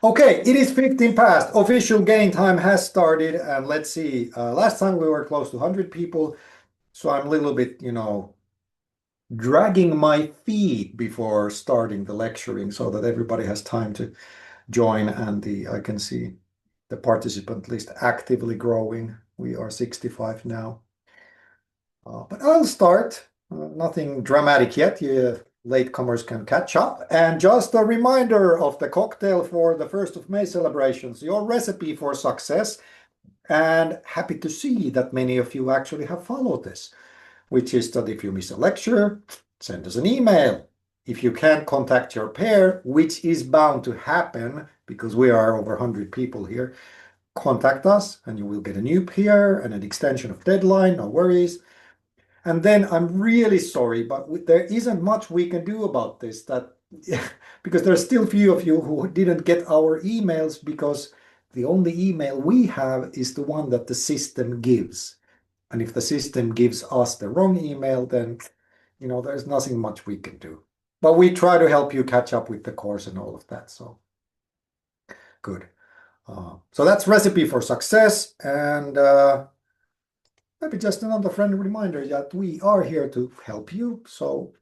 Okay, it is 15 past. Official game time has started, and let's see. Last time we were close to 100 people, so I'm a little bit, dragging my feet before starting the lecturing so that everybody has time to join, and I can see the participant list actively growing. We are 65 now. But I'll start. Nothing dramatic yet. Latecomers can catch up. And just a reminder of the cocktail for the 1st of May celebrations, your recipe for success. And happy to see that many of you actually have followed this, which is that if you miss a lecture, send us an email. If you can't contact your pair, which is bound to happen because we are over 100 people here, contact us and you will get a new pair and an extension of deadline, no worries. And then I'm really sorry, but there isn't much we can do about this, because there's still few of you who didn't get our emails because the only email we have is the one that the system gives. And if the system gives us the wrong email, then there's nothing much we can do. But we try to help you catch up with the course and all of that. So good. So that's recipe for success. And maybe just another friendly reminder that we are here to help you. So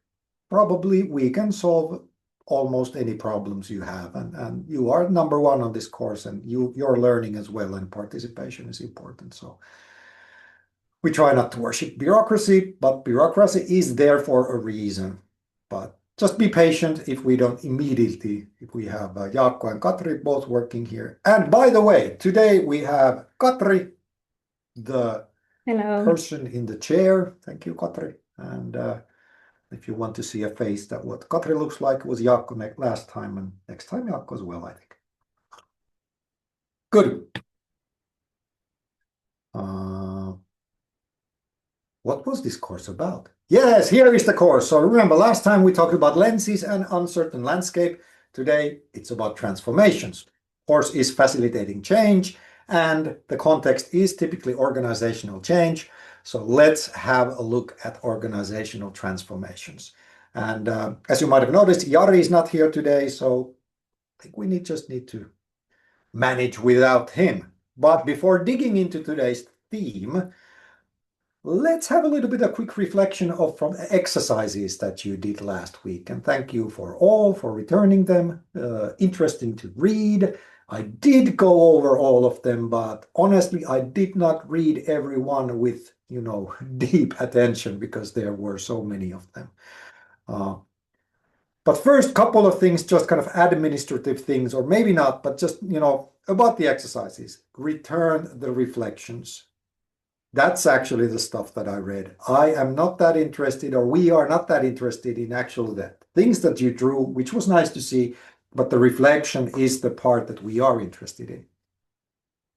probably we can solve almost any problems you have. And you are number one on this course, and you're learning as well, and participation is important. So we try not to worship bureaucracy, but bureaucracy is there for a reason. But just be patient if we have Jaakko and Katri both working here. And by the way, today we have Katri, the Hello. person in the chair. Thank you, Katri. And if you want to see a face that what Katri looks like, was Jaakko last time, and next time Jaakko as well, I think. Good. What was this course about? Yes, here is the course. So remember, last time we talked about lenses and uncertain landscape. Today, it's about transformations. Course is facilitating change, and the context is typically organizational change. So let's have a look at organizational transformations. And as you might have noticed, Jari is not here today, so I think we just need to manage without him. But before digging into today's theme, let's have a little bit of quick reflection from exercises that you did last week. And thank you for returning them. Interesting to read. I did go over all of them, but honestly, I did not read every one with, deep attention because there were so many of them. But first, couple of things, just kind of administrative things, or maybe not, but just, about the exercises. Return the reflections. That's actually the stuff that I read. I am not that interested, or we are not that interested in actual things that you drew, which was nice to see, but the reflection is the part that we are interested in.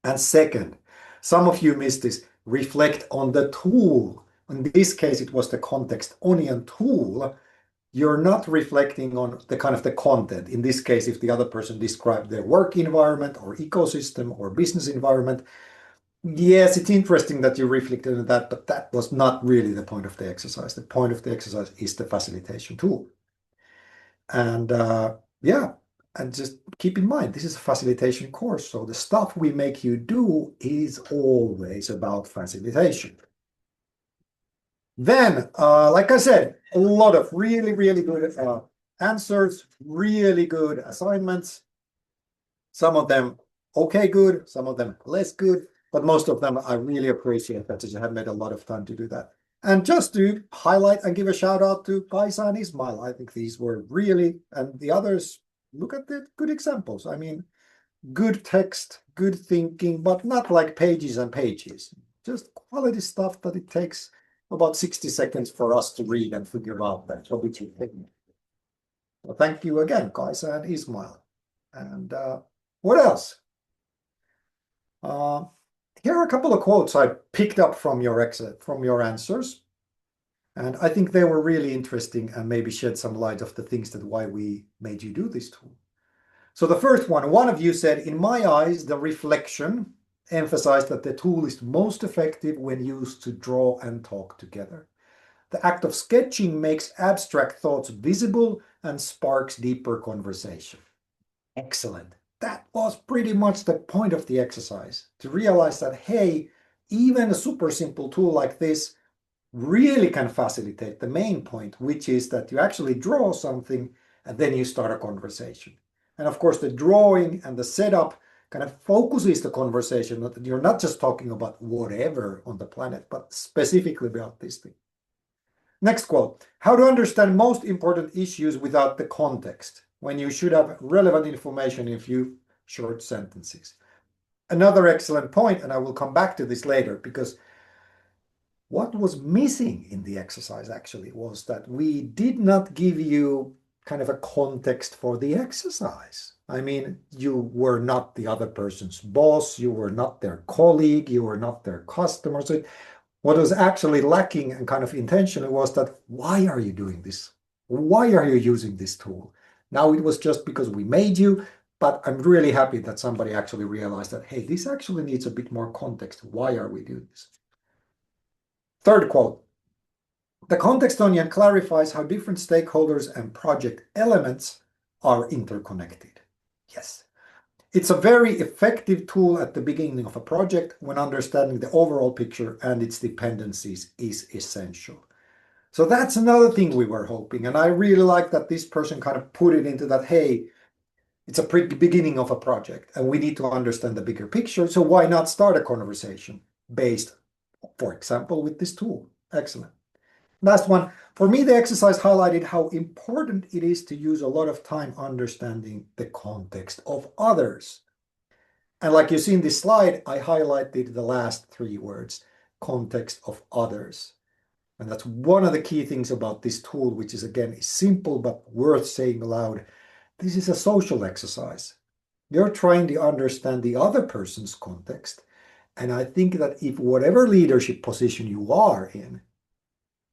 And second, some of you missed this, reflect on the tool. In this case, it was the context onion tool. You're not reflecting on the kind of the content. In this case, if the other person described their work environment or ecosystem or business environment, yes, it's interesting that you reflected on that, but that was not really the point of the exercise. The point of the exercise is the facilitation tool. And and just keep in mind, this is a facilitation course, so the stuff we make you do is always about facilitation. Then, like I said, a lot of really, really good answers, really good assignments. Some of them okay good, some of them less good. But most of them, I really appreciate that you have made a lot of time to do that. And just to highlight and give a shout out to Kaisa and Ismail, I think these were really, and the others, look at the good examples. I mean, good text, good thinking, but not like pages and pages. Just quality stuff that it takes about 60 seconds for us to read and figure out that. So which you think. Well, thank you again, Kaisa and Ismail. And what else? Here are a couple of quotes I picked up from your answers, and I think they were really interesting and maybe shed some light of the things that why we made you do this tool. So the first one of you said, in my eyes, the reflection emphasized that the tool is most effective when used to draw and talk together. The act of sketching makes abstract thoughts visible and sparks deeper conversation. Excellent. that was pretty much the point of the exercise, to realize that, hey, even a super simple tool like this really can facilitate the main point, which is that you actually draw something and then you start a conversation. And of course, the drawing and the setup kind of focuses the conversation, that you're not just talking about whatever on the planet, but specifically about this thing. Next quote: how to understand most important issues without the context, when you should have relevant information in a few short sentences. Another excellent point, and I will come back to this later, because what was missing in the exercise actually was that we did not give you kind of a context for the exercise. I mean, you were not the other person's boss, you were not their colleague, you were not their customer. So what was actually lacking and kind of intentional was that, why are you doing this? Why are you using this tool? Now it was just because we made you, but I'm really happy that somebody actually realized that, hey, this actually needs a bit more context. Why are we doing this? Third quote: the context onion clarifies how different stakeholders and project elements are interconnected. Yes, it's a very effective tool at the beginning of a project when understanding the overall picture and its dependencies is essential. So that's another thing we were hoping. And I really like that this person kind of put it into that, hey, it's a beginning of a project and we need to understand the bigger picture. So why not start a conversation based, for example, with this tool? Excellent. Last one. For me, the exercise highlighted how important it is to use a lot of time understanding the context of others. And like you see in this slide, I highlighted the last three words: context of others. And that's one of the key things about this tool, which is, again, simple but worth saying aloud. This is a social exercise. You're trying to understand the other person's context. And I think that if whatever leadership position you are in,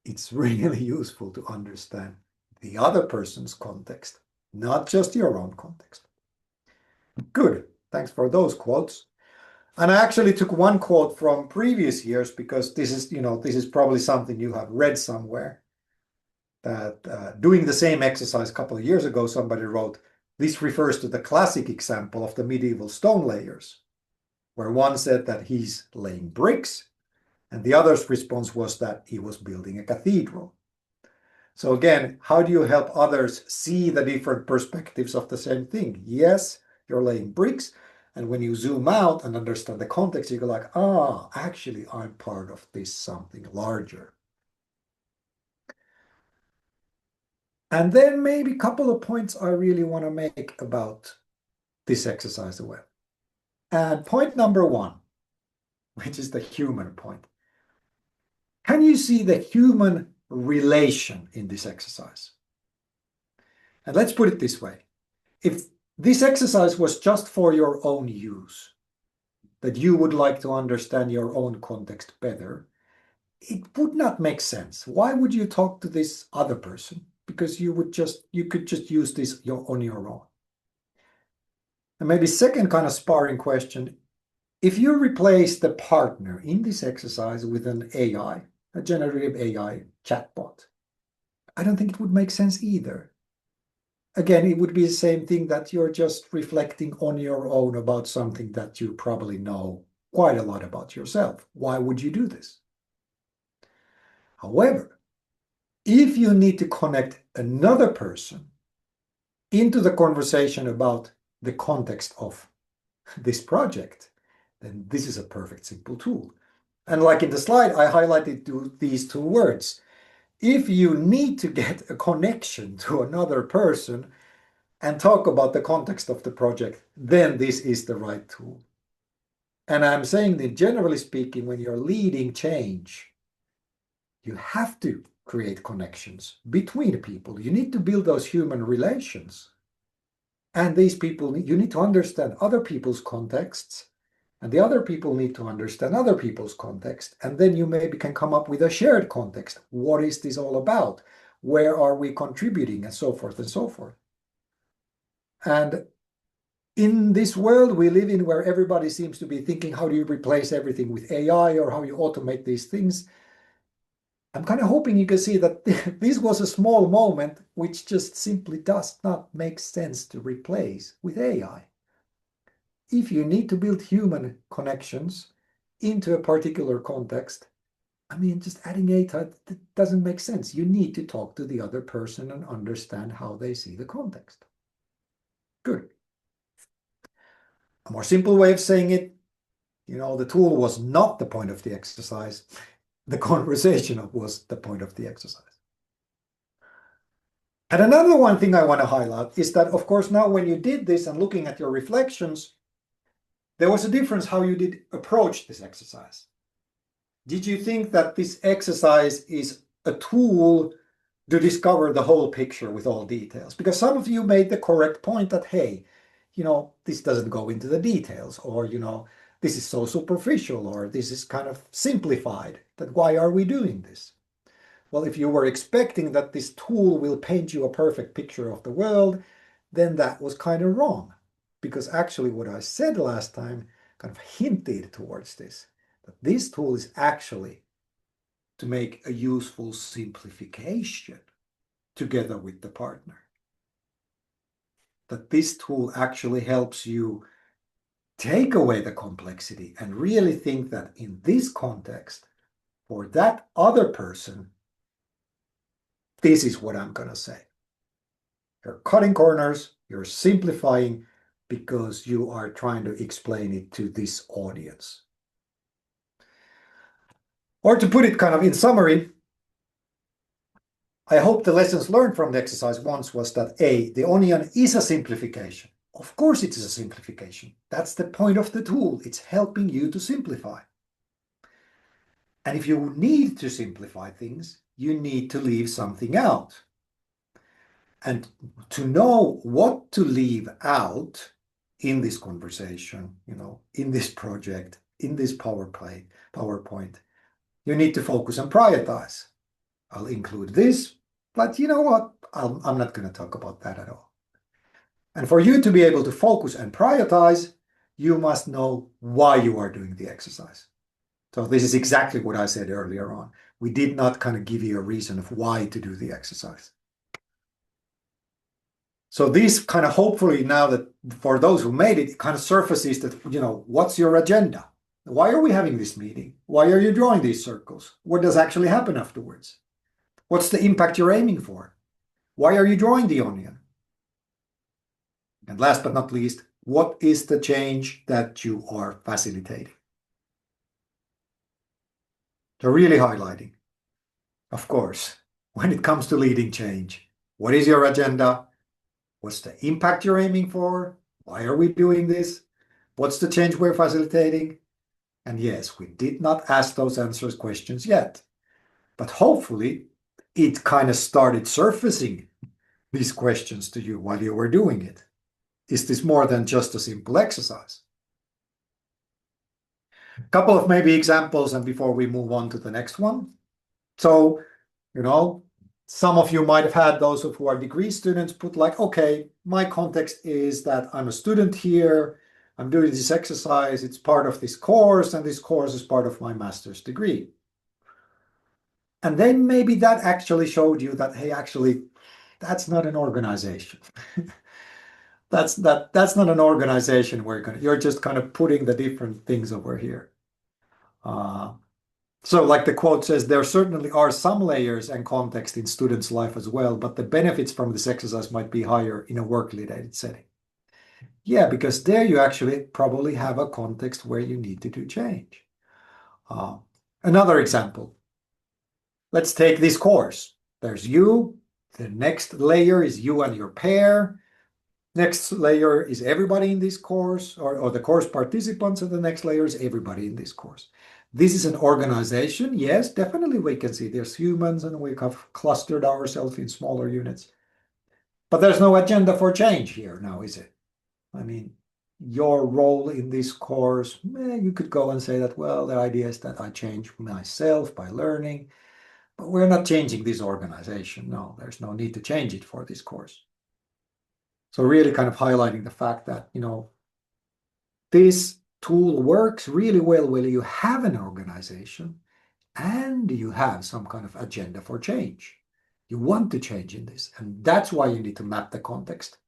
it's really useful to understand the other person's context, not just your own context. Good. Thanks for those quotes. And I actually took one quote from previous years, because this is probably something you have read somewhere, that doing the same exercise a couple of years ago, somebody wrote, this refers to the classic example of the medieval stone layers, where one said that he's laying bricks, and the other's response was that he was building a cathedral. So again, how do you help others see the different perspectives of the same thing? Yes, you're laying bricks, and when you zoom out and understand the context, you go like, actually, I'm part of this something larger. And then maybe a couple of points I really want to make about this exercise as well. And point number one, which is the human point. Can you see the human relation in this exercise? And let's put it this way. If this exercise was just for your own use, that you would like to understand your own context better, it would not make sense. Why would you talk to this other person? Because you could just use this on your own. And maybe second kind of sparring question, if you replace the partner in this exercise with an AI, a generative AI chatbot, I don't think it would make sense either. Again, it would be the same thing, that you're just reflecting on your own about something that you probably know quite a lot about yourself. Why would you do this? However, if you need to connect another person into the conversation about the context of this project, then this is a perfect simple tool. And like in the slide, I highlighted these two words. If you need to get a connection to another person and talk about the context of the project, then this is the right tool. And I'm saying that generally speaking, when you're leading change, you have to create connections between people. You need to build those human relations. And these people, you need to understand other people's contexts, and the other people need to understand other people's context. And then you maybe can come up with a shared context. What is this all about? Where are we contributing? And so forth and so forth. And in this world we live in, where everybody seems to be thinking, how do you replace everything with AI, or how you automate these things? I'm kind of hoping you can see that this was a small moment which just simply does not make sense to replace with AI. if you need to build human connections into a particular context, I mean, just adding a type doesn't make sense. You need to talk to the other person and understand how they see the context. Good. A more simple way of saying it, the tool was not the point of the exercise. The conversation was the point of the exercise. And another one thing I want to highlight is that, of course, now when you did this and looking at your reflections, there was a difference how you did approach this exercise. Did you think that this exercise is a tool to discover the whole picture with all details? Because some of you made the correct point that, hey, this doesn't go into the details, or, this is so superficial, or this is kind of simplified, that why are we doing this? Well, if you were expecting that this tool will paint you a perfect picture of the world, then that was kind of wrong. Because actually what I said last time kind of hinted towards this, that this tool is actually to make a useful simplification together with the partner. That this tool actually helps you take away the complexity and really think that in this context, for that other person, this is what I'm going to say. You're cutting corners, you're simplifying because you are trying to explain it to this audience. Or to put it kind of in summary, I hope the lessons learned from the exercise once was that the onion is a simplification. Of course it is a simplification. That's the point of the tool. It's helping you to simplify. And if you need to simplify things, you need to leave something out. And to know what to leave out in this conversation, in this project, in this PowerPoint, you need to focus and prioritize. I'll include this, but you know what? I'm not going to talk about that at all. And for you to be able to focus and prioritize, you must know why you are doing the exercise. So this is exactly what I said earlier on. We did not kind of give you a reason of why to do the exercise. So this kind of hopefully now that for those who made it, it kind of surfaces that, what's your agenda? Why are we having this meeting? Why are you drawing these circles? What does actually happen afterwards? What's the impact you're aiming for? Why are you drawing the onion? And last but not least, what is the change that you are facilitating? So really highlighting, of course, when it comes to leading change, what is your agenda? What's the impact you're aiming for? Why are we doing this? What's the change we're facilitating? And yes, we did not ask those answers questions yet, but hopefully it kind of started surfacing these questions to you while you were doing it. Is this more than just a simple exercise? A couple of maybe examples and before we move on to the next one. So, some of you might have had those who are degree students put like, okay, my context is that I'm a student here, I'm doing this exercise, it's part of this course, and this course is part of my master's degree. And then maybe that actually showed you that, hey, actually, that's not an organization. That's not an organization where you're just kind of putting the different things over here. So like the quote says, there certainly are some layers and context in students' life as well, but the benefits from this exercise might be higher in a work-related setting. Yeah, because there you actually probably have a context where you need to do change. Another example. Let's take this course. There's you. The next layer is you and your pair. Next layer is everybody in this course, or the course participants, and the next layer is everybody in this course. This is an organization. Yes, definitely we can see there's humans and we have clustered ourselves in smaller units. But there's no agenda for change here now, is it? I mean, your role in this course, you could go and say that, well, the idea is that I change myself by learning, but we're not changing this organization. No, there's no need to change it for this course. So really kind of highlighting the fact that, this tool works really well when you have an organization and you have some kind of agenda for change. You want to change in this, and that's why you need to map the context.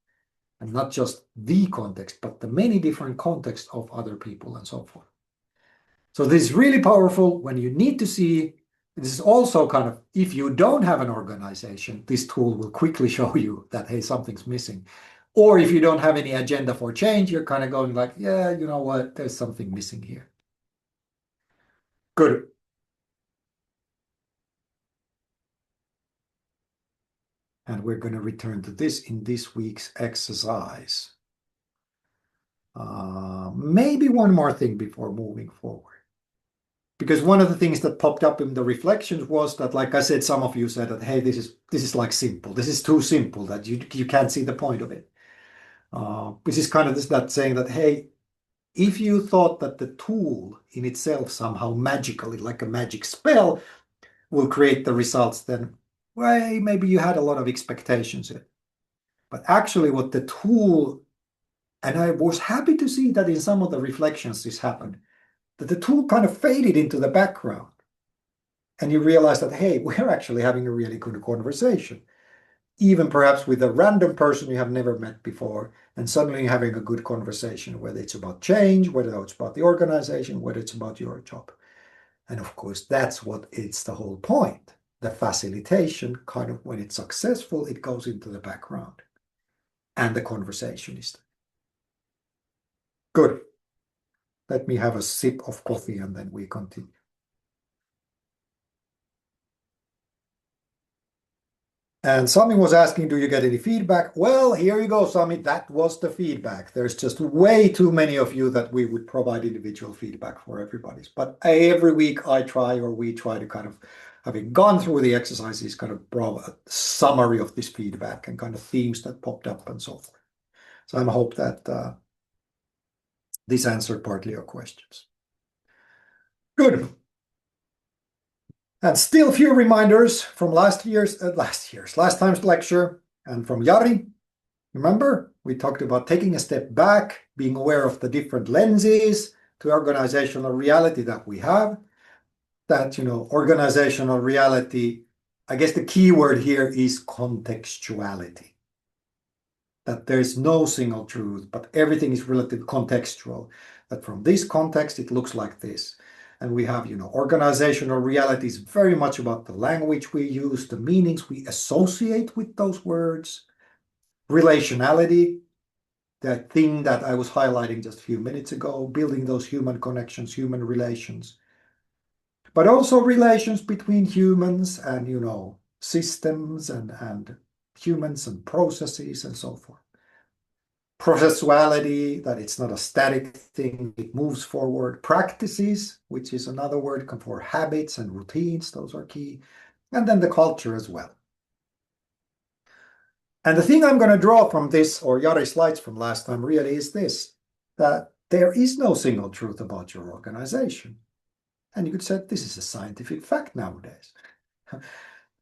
and not just the context, but the many different contexts of other people and so forth. So this is really powerful when you need to see. This is also kind of, if you don't have an organization, this tool will quickly show you that, hey, something's missing. Or if you don't have any agenda for change, you're kind of going like, yeah, you know what, there's something missing here. Good. And we're going to return to this in this week's exercise. Maybe one more thing before moving forward. Because one of the things that popped up in the reflections was that, like I said, some of you said that, hey, this is like simple. This is too simple that you can't see the point of it. Which is kind of that saying that, hey, if you thought that the tool in itself somehow magically, like a magic spell, will create the results, then well, maybe you had a lot of expectations in it. But actually what the tool, and I was happy to see that in some of the reflections this happened, that the tool kind of faded into the background. And you realize that, hey, we're actually having a really good conversation. Even perhaps with a random person you have never met before, and suddenly having a good conversation, whether it's about change, whether it's about the organization, whether it's about your job. And of course, that's what it's the whole point. The facilitation, kind of when it's successful, it goes into the background. And the conversation is good. Let me have a sip of coffee and then we continue. And Sami was asking, do you get any feedback? Well, here you go, Sami. That was the feedback. There's just way too many of you that we would provide individual feedback for everybody's. But every week we try to kind of, having gone through the exercises, kind of bring a summary of this feedback and kind of themes that popped up and so forth. So I hope that this answered partly your questions. Good. And still a few reminders from last time's lecture and from Jari. Remember, we talked about taking a step back, being aware of the different lenses to organizational reality that we have. That, organizational reality, I guess the key word here is contextuality. That there's no single truth, but everything is relative contextual. That from this context, it looks like this. And we have, organizational reality is very much about the language we use, the meanings we associate with those words, relationality, that thing that I was highlighting just a few minutes ago, building those human connections, human relations, but also relations between humans and, systems and humans and processes and so forth. Processuality, that it's not a static thing, it moves forward. Practices, which is another word for habits and routines, those are key. And then the culture as well. And the thing I'm going to draw from this, or Jari's slides from last time, really is this, that there is no single truth about your organization. And you could say this is a scientific fact nowadays.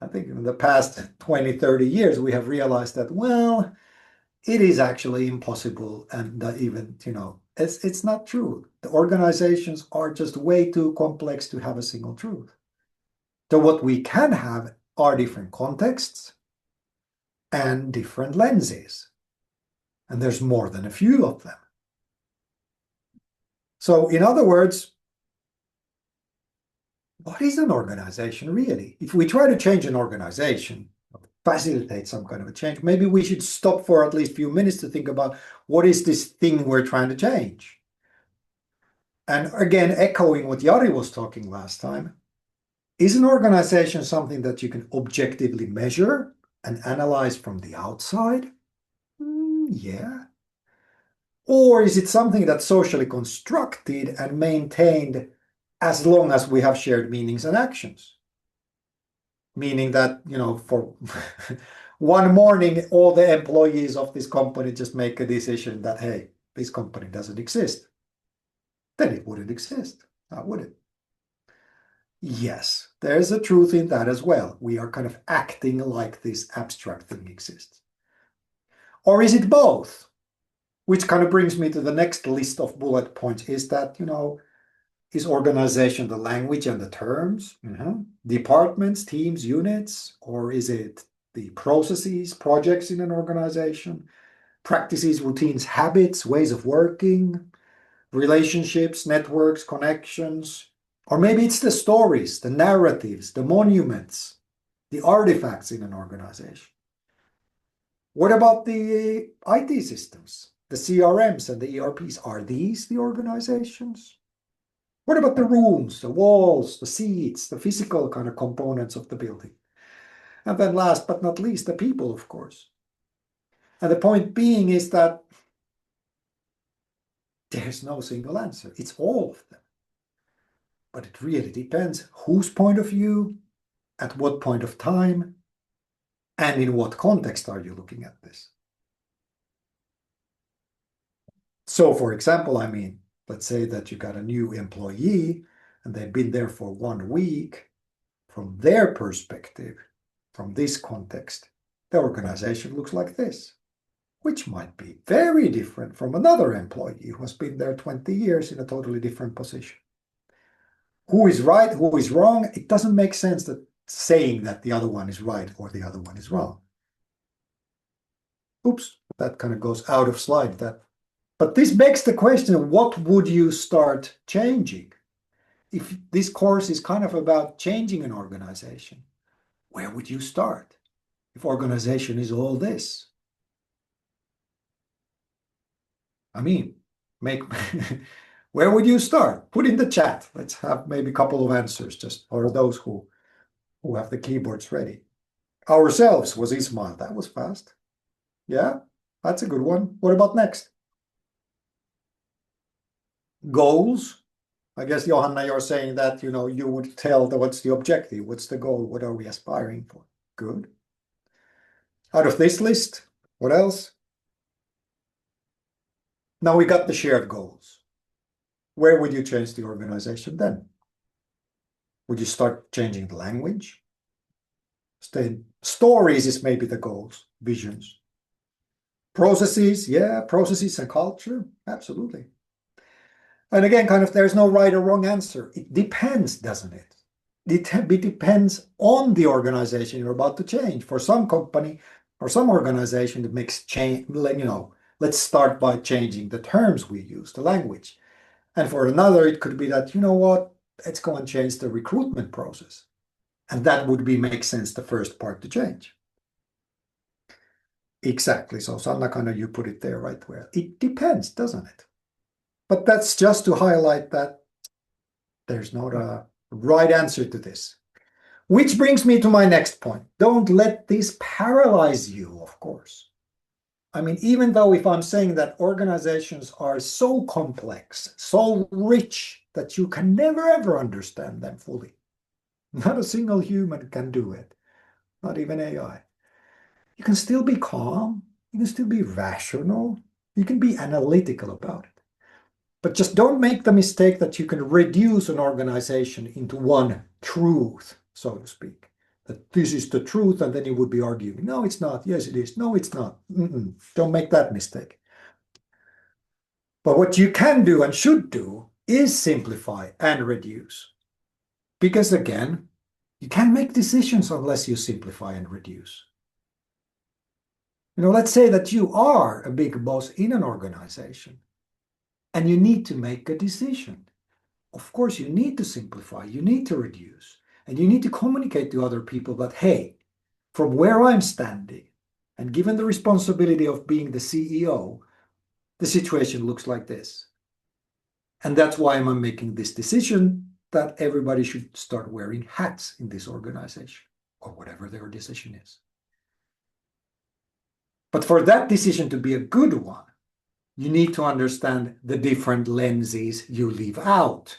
I think in the past 20, 30 years, we have realized that, well, it is actually impossible, and even, it's not true. The organizations are just way too complex to have a single truth. So what we can have are different contexts and different lenses. And there's more than a few of them. So in other words, what is an organization really? If we try to change an organization, facilitate some kind of a change, maybe we should stop for at least a few minutes to think about what is this thing we're trying to change. And again, echoing what Jari was talking last time, is an organization something that you can objectively measure and analyze from the outside? Yeah. Or is it something that's socially constructed and maintained as long as we have shared meanings and actions? Meaning that, for one morning, all the employees of this company just make a decision that, hey, this company doesn't exist. Then it wouldn't exist, now would it? Yes, there's a truth in that as well. We are kind of acting like this abstract thing exists. Or is it both? Which kind of brings me to the next list of bullet points, is that, is organization the language and the terms, departments, teams, units, or is it the processes, projects in an organization? practices, routines, habits, ways of working, relationships, networks, connections. Or maybe it's the stories, the narratives, the monuments, the artifacts in an organization. What about the IT systems, the CRMs and the ERPs? Are these the organizations? What about the rooms, the walls, the seats, the physical kind of components of the building? And then last but not least, the people, of course. And the point being is that there's no single answer. It's all of them. But it really depends whose point of view, at what point of time, and in what context are you looking at this? So, for example, let's say that you got a new employee and they've been there for 1 week. From their perspective, from this context, the organization looks like this, which might be very different from another employee who has been there 20 years in a totally different position. Who is right, who is wrong? It doesn't make sense that saying that the other one is right or the other one is wrong. Oops, that kind of goes out of slide. But this begs the question, what would you start changing? If this course is kind of about changing an organization, where would you start? If organization is all this? Make where would you start? Put in the chat. Let's have maybe a couple of answers, just for those who have the keyboards ready. Ourselves was Ismail. That was fast. Yeah, that's a good one. What about next? Goals. I guess, Johanna, you're saying that, you would tell what's the objective, what's the goal, what are we aspiring for? Good. Out of this list, what else? Now we got the shared goals. Where would you change the organization then? Would you start changing the language? Stories is maybe the goals, visions. Processes, yeah, processes and culture, absolutely. And again, there's no right or wrong answer. It depends, doesn't it? It depends on the organization you're about to change. For some company or some organization, it makes change, let's start by changing the terms we use, the language. And for another, it could be that, let's go and change the recruitment process. And that would make sense, the first part to change. Exactly. So Sanna, you put it there right where it depends, doesn't it? But that's just to highlight that there's not a right answer to this. Which brings me to my next point. Don't let this paralyze you, of course. Even though if I'm saying that organizations are so complex, so rich, that you can never ever understand them fully. Not a single human can do it, not even AI. You can still be calm, you can still be rational, you can be analytical about it. But just don't make the mistake that you can reduce an organization into one truth, so to speak. That this is the truth, and then you would be arguing, no, it's not. Yes, it is. No, it's not. Don't make that mistake. But what you can do and should do is simplify and reduce. Because again, you can't make decisions unless you simplify and reduce. Let's say that you are a big boss in an organization and you need to make a decision. Of course, you need to simplify, you need to reduce, and you need to communicate to other people that, hey, from where I'm standing, and given the responsibility of being the CEO, the situation looks like this. And that's why I'm making this decision that everybody should start wearing hats in this organization, or whatever their decision is. But for that decision to be a good one, you need to understand the different lenses you leave out.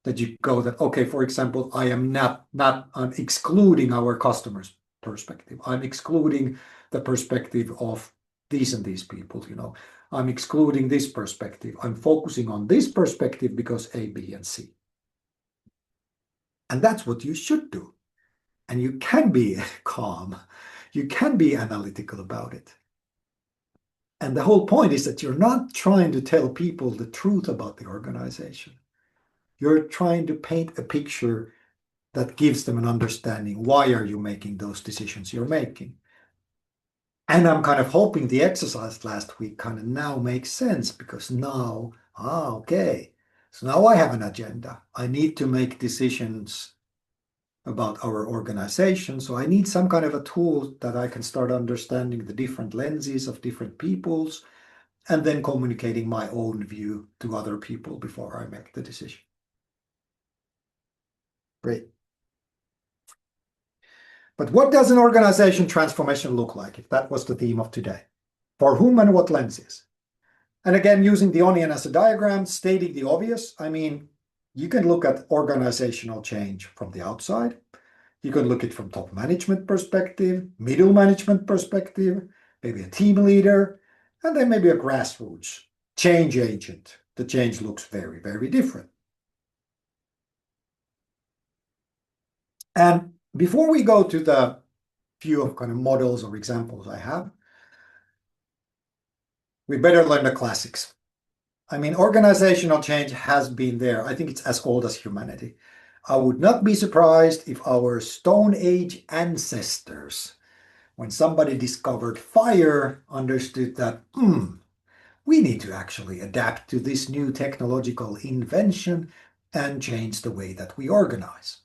That you go that, okay, for example, I am I'm excluding our customers' perspective. I'm excluding the perspective of these and these people, I'm excluding this perspective. I'm focusing on this perspective because A, B, and C. And that's what you should do. And you can be calm. You can be analytical about it. And the whole point is that you're not trying to tell people the truth about the organization. You're trying to paint a picture that gives them an understanding. Why are you making those decisions you're making? And I'm kind of hoping the exercise last week kind of now makes sense because now, okay. So now I have an agenda. I need to make decisions about our organization. So I need some kind of a tool that I can start understanding the different lenses of different peoples and then communicating my own view to other people before I make the decision. Great. But what does an organization transformation look like if that was the theme of today? For whom and what lenses? And again, using the onion as a diagram, stating the obvious, I mean, you can look at organizational change from the outside. You can look at it from top management perspective, middle management perspective, maybe a team leader, and then maybe a grassroots change agent. The change looks very, very different. And before we go to the few of kind of models or examples I have, we better learn the classics. I mean, organizational change has been there. I think it's as old as humanity. I would not be surprised if our Stone Age ancestors, when somebody discovered fire, understood that, we need to actually adapt to this new technological invention and change the way that we organize.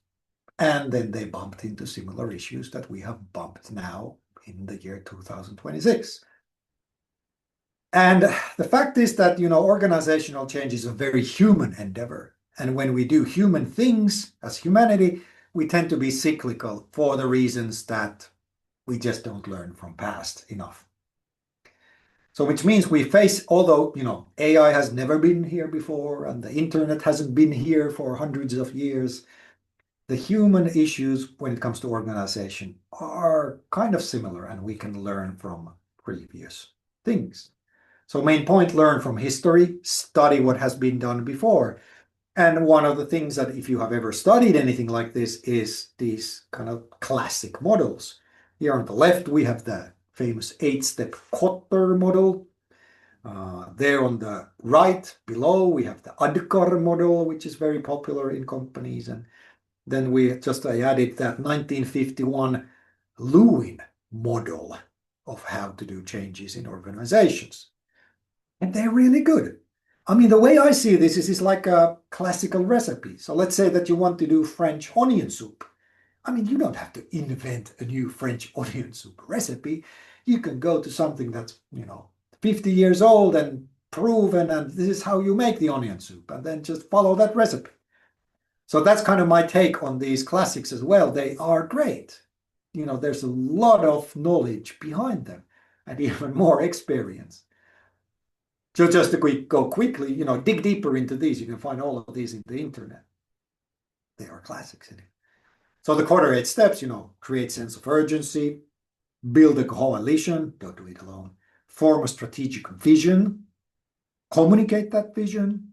And then they bumped into similar issues that we have bumped now in the year 2026. And the fact is that, organizational change is a very human endeavor. And when we do human things as humanity, we tend to be cyclical for the reasons that we just don't learn from past enough. So which means we face, although, AI has never been here before and the internet hasn't been here for hundreds of years, the human issues when it comes to organization are kind of similar and we can learn from previous things. So main point, learn from history, study what has been done before. And one of the things that if you have ever studied anything like this is these kind of classic models. Here on the left, we have the famous 8-step Kotter model. There on the right below, we have the Adkar model, which is very popular in companies. And then we just added that 1951 Lewin model of how to do changes in organizations. And they're really good. I mean, the way I see this is like a classical recipe. So let's say that you want to do French onion soup. I mean, you don't have to invent a new French onion soup recipe. You can go to something that's, 50 years old and proven, and this is how you make the onion soup, and then just follow that recipe. So that's kind of my take on these classics as well. They are great. There's a lot of knowledge behind them and even more experience. So just to go quickly, dig deeper into these. You can find all of these in the internet. They are classics. So the quarter 8 steps, create sense of urgency, build a coalition, don't do it alone, form a strategic vision, communicate that vision,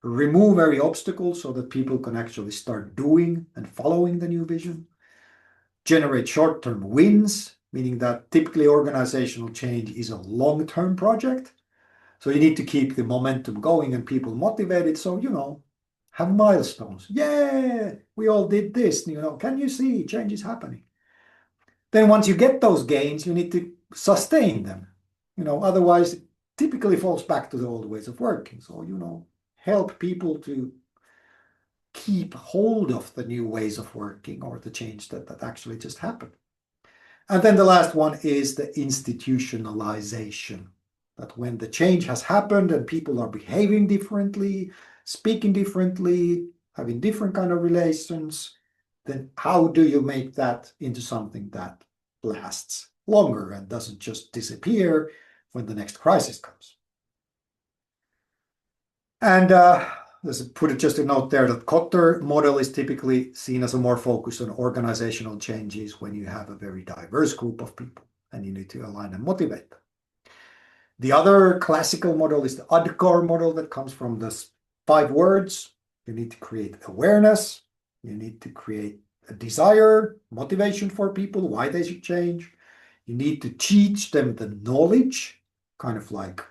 remove every obstacle so that people can actually start doing and following the new vision, generate short-term wins, meaning that typically organizational change is a long-term project. So you need to keep the momentum going and people motivated. So, have milestones. Yeah, we all did this. Can you see change is happening? Then once you get those gains, you need to sustain them. Otherwise, it typically falls back to the old ways of working. So, help people to keep hold of the new ways of working or the change that actually just happened. And then the last one is the institutionalization. That when the change has happened and people are behaving differently, speaking differently, having different kind of relations, then how do you make that into something that lasts longer and doesn't just disappear when the next crisis comes? And let's put it just a note there that Kotter model is typically seen as a more focused on organizational changes when you have a very diverse group of people and you need to align and motivate them. The other classical model is the Adkar model that comes from the 5 words. You need to create awareness. You need to create a desire, motivation for people, why they should change. You need to teach them the knowledge, kind of like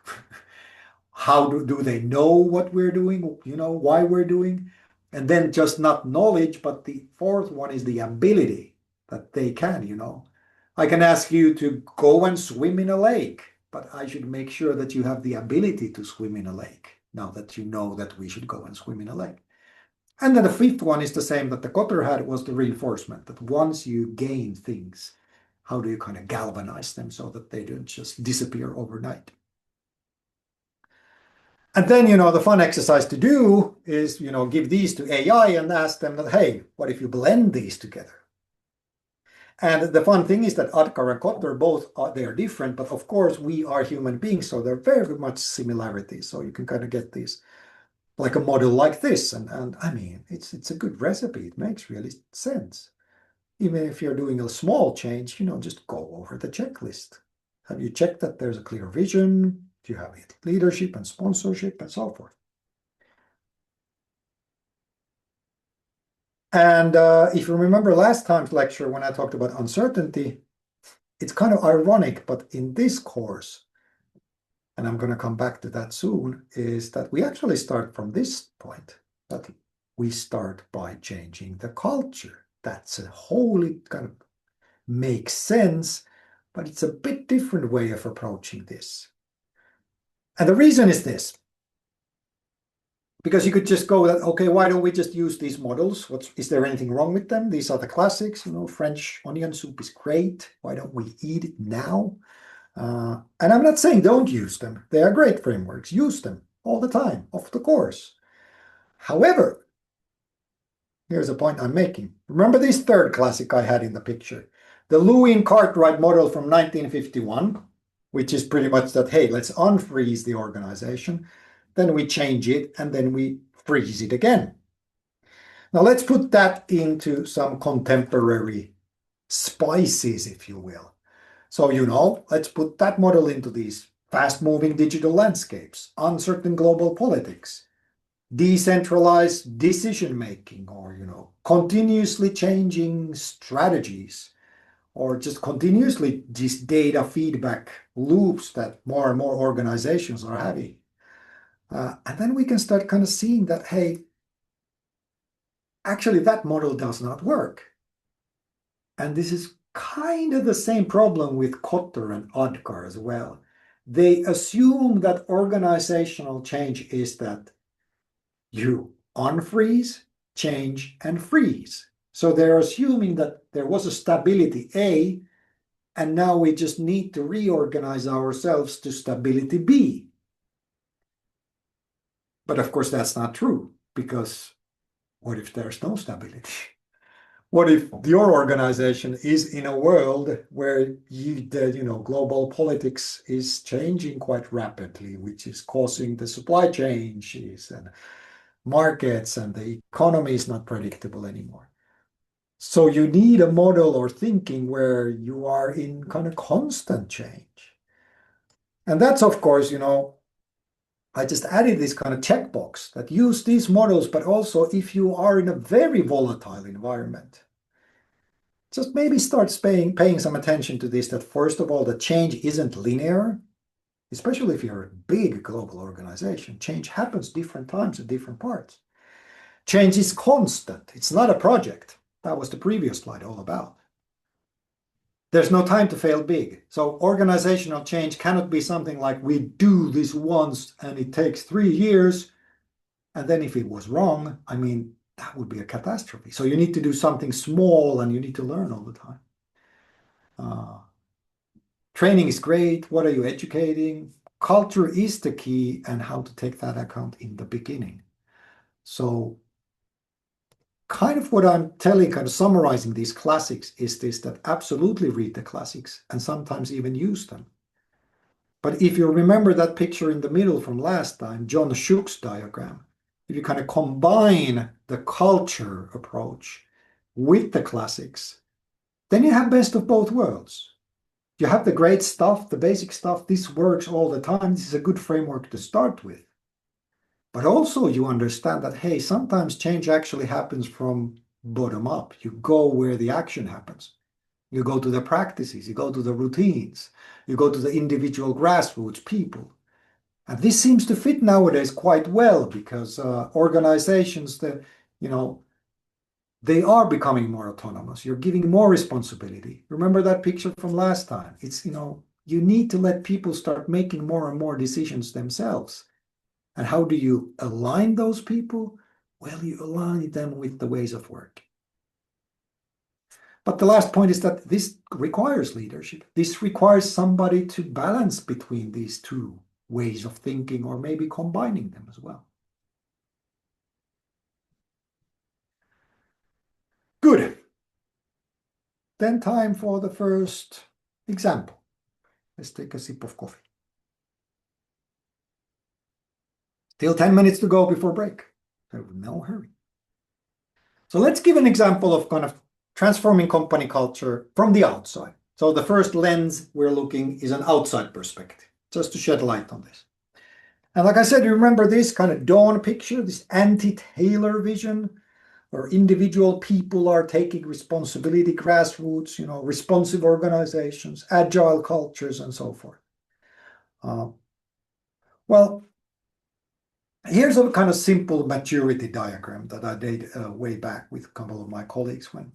how do they know what we're doing, why we're doing. And then just not knowledge, but the 4th one is the ability that they can, I can ask you to go and swim in a lake, but I should make sure that you have the ability to swim in a lake now that you know that we should go and swim in a lake. And then the fifth one is the same that the Kotter had, was the reinforcement, that once you gain things, how do you kind of galvanize them so that they don't just disappear overnight? And then, the fun exercise to do is, give these to AI and ask them that, hey, what if you blend these together? And the fun thing is that Adkar and Kotter both they are different, but of course we are human beings, so there are very much similarities. So you can kind of get these like a model like this, and I mean it's a good recipe. It makes really sense. Even if you're doing a small change, just go over the checklist. Have you checked that there's a clear vision? Do you have leadership and sponsorship and so forth? And if you remember last time's lecture when I talked about uncertainty, it's kind of ironic, but in this course, and I'm going to come back to that soon, is that we actually start from this point, that we start by changing the culture. That's a wholly kind of makes sense, but it's a bit different way of approaching this. And the reason is this. Because you could just go that, okay, why don't we just use these models? Is there anything wrong with them? These are the classics, French onion soup is great. Why don't we eat it now? And I'm not saying don't use them. They are great frameworks. Use them all the time, of the course. However, here's a point I'm making. Remember this third classic I had in the picture, the Lewin Cartwright model from 1951, which is pretty much that, hey, let's unfreeze the organization. Then we change it, and then we freeze it again. Now let's put that into some contemporary spices, if you will. So, let's put that model into these fast-moving digital landscapes, uncertain global politics, decentralized decision-making, or, continuously changing strategies, or just continuously these data feedback loops that more and more organizations are having. And then we can start kind of seeing that, hey, actually that model does not work. And this is kind of the same problem with Kotter and Adkar as well. They assume that organizational change is that you unfreeze, change, and freeze. So they're assuming that there was a stability A, and now we just need to reorganize ourselves to stability B. But of course, that's not true, because what if there's no stability? What if your organization is in a world where global politics is changing quite rapidly, which is causing the supply changes and markets, and the economy is not predictable anymore? So you need a model or thinking where you are in kind of constant change. And that's, of course, I just added this kind of checkbox that use these models, but also if you are in a very volatile environment, just maybe start paying some attention to this, that first of all, the change isn't linear, especially if you're a big global organization. Change happens different times at different parts. Change is constant. It's not a project. That was the previous slide all about. There's no time to fail big. So organizational change cannot be something like we do this once and it takes 3 years. And then if it was wrong, I mean, that would be a catastrophe. So you need to do something small and you need to learn all the time. Training is great. What are you educating? Culture is the key, and how to take that account in the beginning. So kind of what I'm telling, kind of summarizing these classics is this, that absolutely read the classics and sometimes even use them. But if you remember that picture in the middle from last time, John Shook's diagram, if you kind of combine the culture approach with the classics, then you have best of both worlds. You have the great stuff, the basic stuff. This works all the time. This is a good framework to start with. But also you understand that, hey, sometimes change actually happens from bottom up. You go where the action happens. You go to the practices, you go to the routines, you go to the individual grassroots people. And this seems to fit nowadays quite well, because organizations that, they are becoming more autonomous. You're giving more responsibility. Remember that picture from last time? It's, you need to let people start making more and more decisions themselves. And how do you align those people? Well, you align them with the ways of work. But the last point is that this requires leadership. This requires somebody to balance between these two ways of thinking, or maybe combining them as well. Good. Then time for the first example. Let's take a sip of coffee. Still 10 minutes to go before break. So no hurry. So let's give an example of kind of transforming company culture from the outside. So the first lens we're looking is an outside perspective, just to shed light on this. And like I said, you remember this kind of dawn picture, this anti-Taylor vision, where individual people are taking responsibility, grassroots, responsive organizations, agile cultures, and so forth. Well, here's a kind of simple maturity diagram that I did way back with a couple of my colleagues when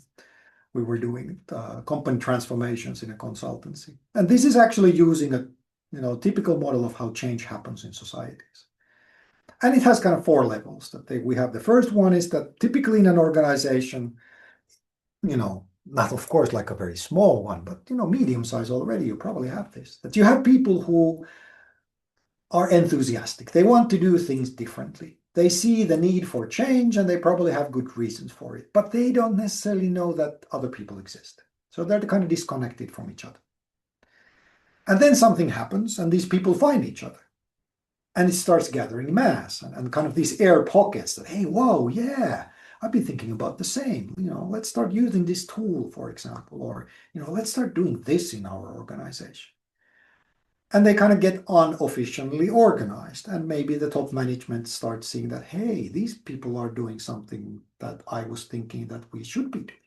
we were doing company transformations in a consultancy. And this is actually using a typical model of how change happens in societies. And it has kind of 4 levels that we have. The first one is that typically in an organization, not of course like a very small one, but medium size already, you probably have this, that you have people who are enthusiastic. They want to do things differently. They see the need for change and they probably have good reasons for it, but they don't necessarily know that other people exist. So they're kind of disconnected from each other. And then something happens and these people find each other. And it starts gathering mass and kind of these air pockets that, hey, whoa, yeah, I've been thinking about the same. Let's start using this tool, for example, or, let's start doing this in our organization. And they kind of get unofficially organized. And maybe the top management starts seeing that, hey, these people are doing something that I was thinking that we should be doing.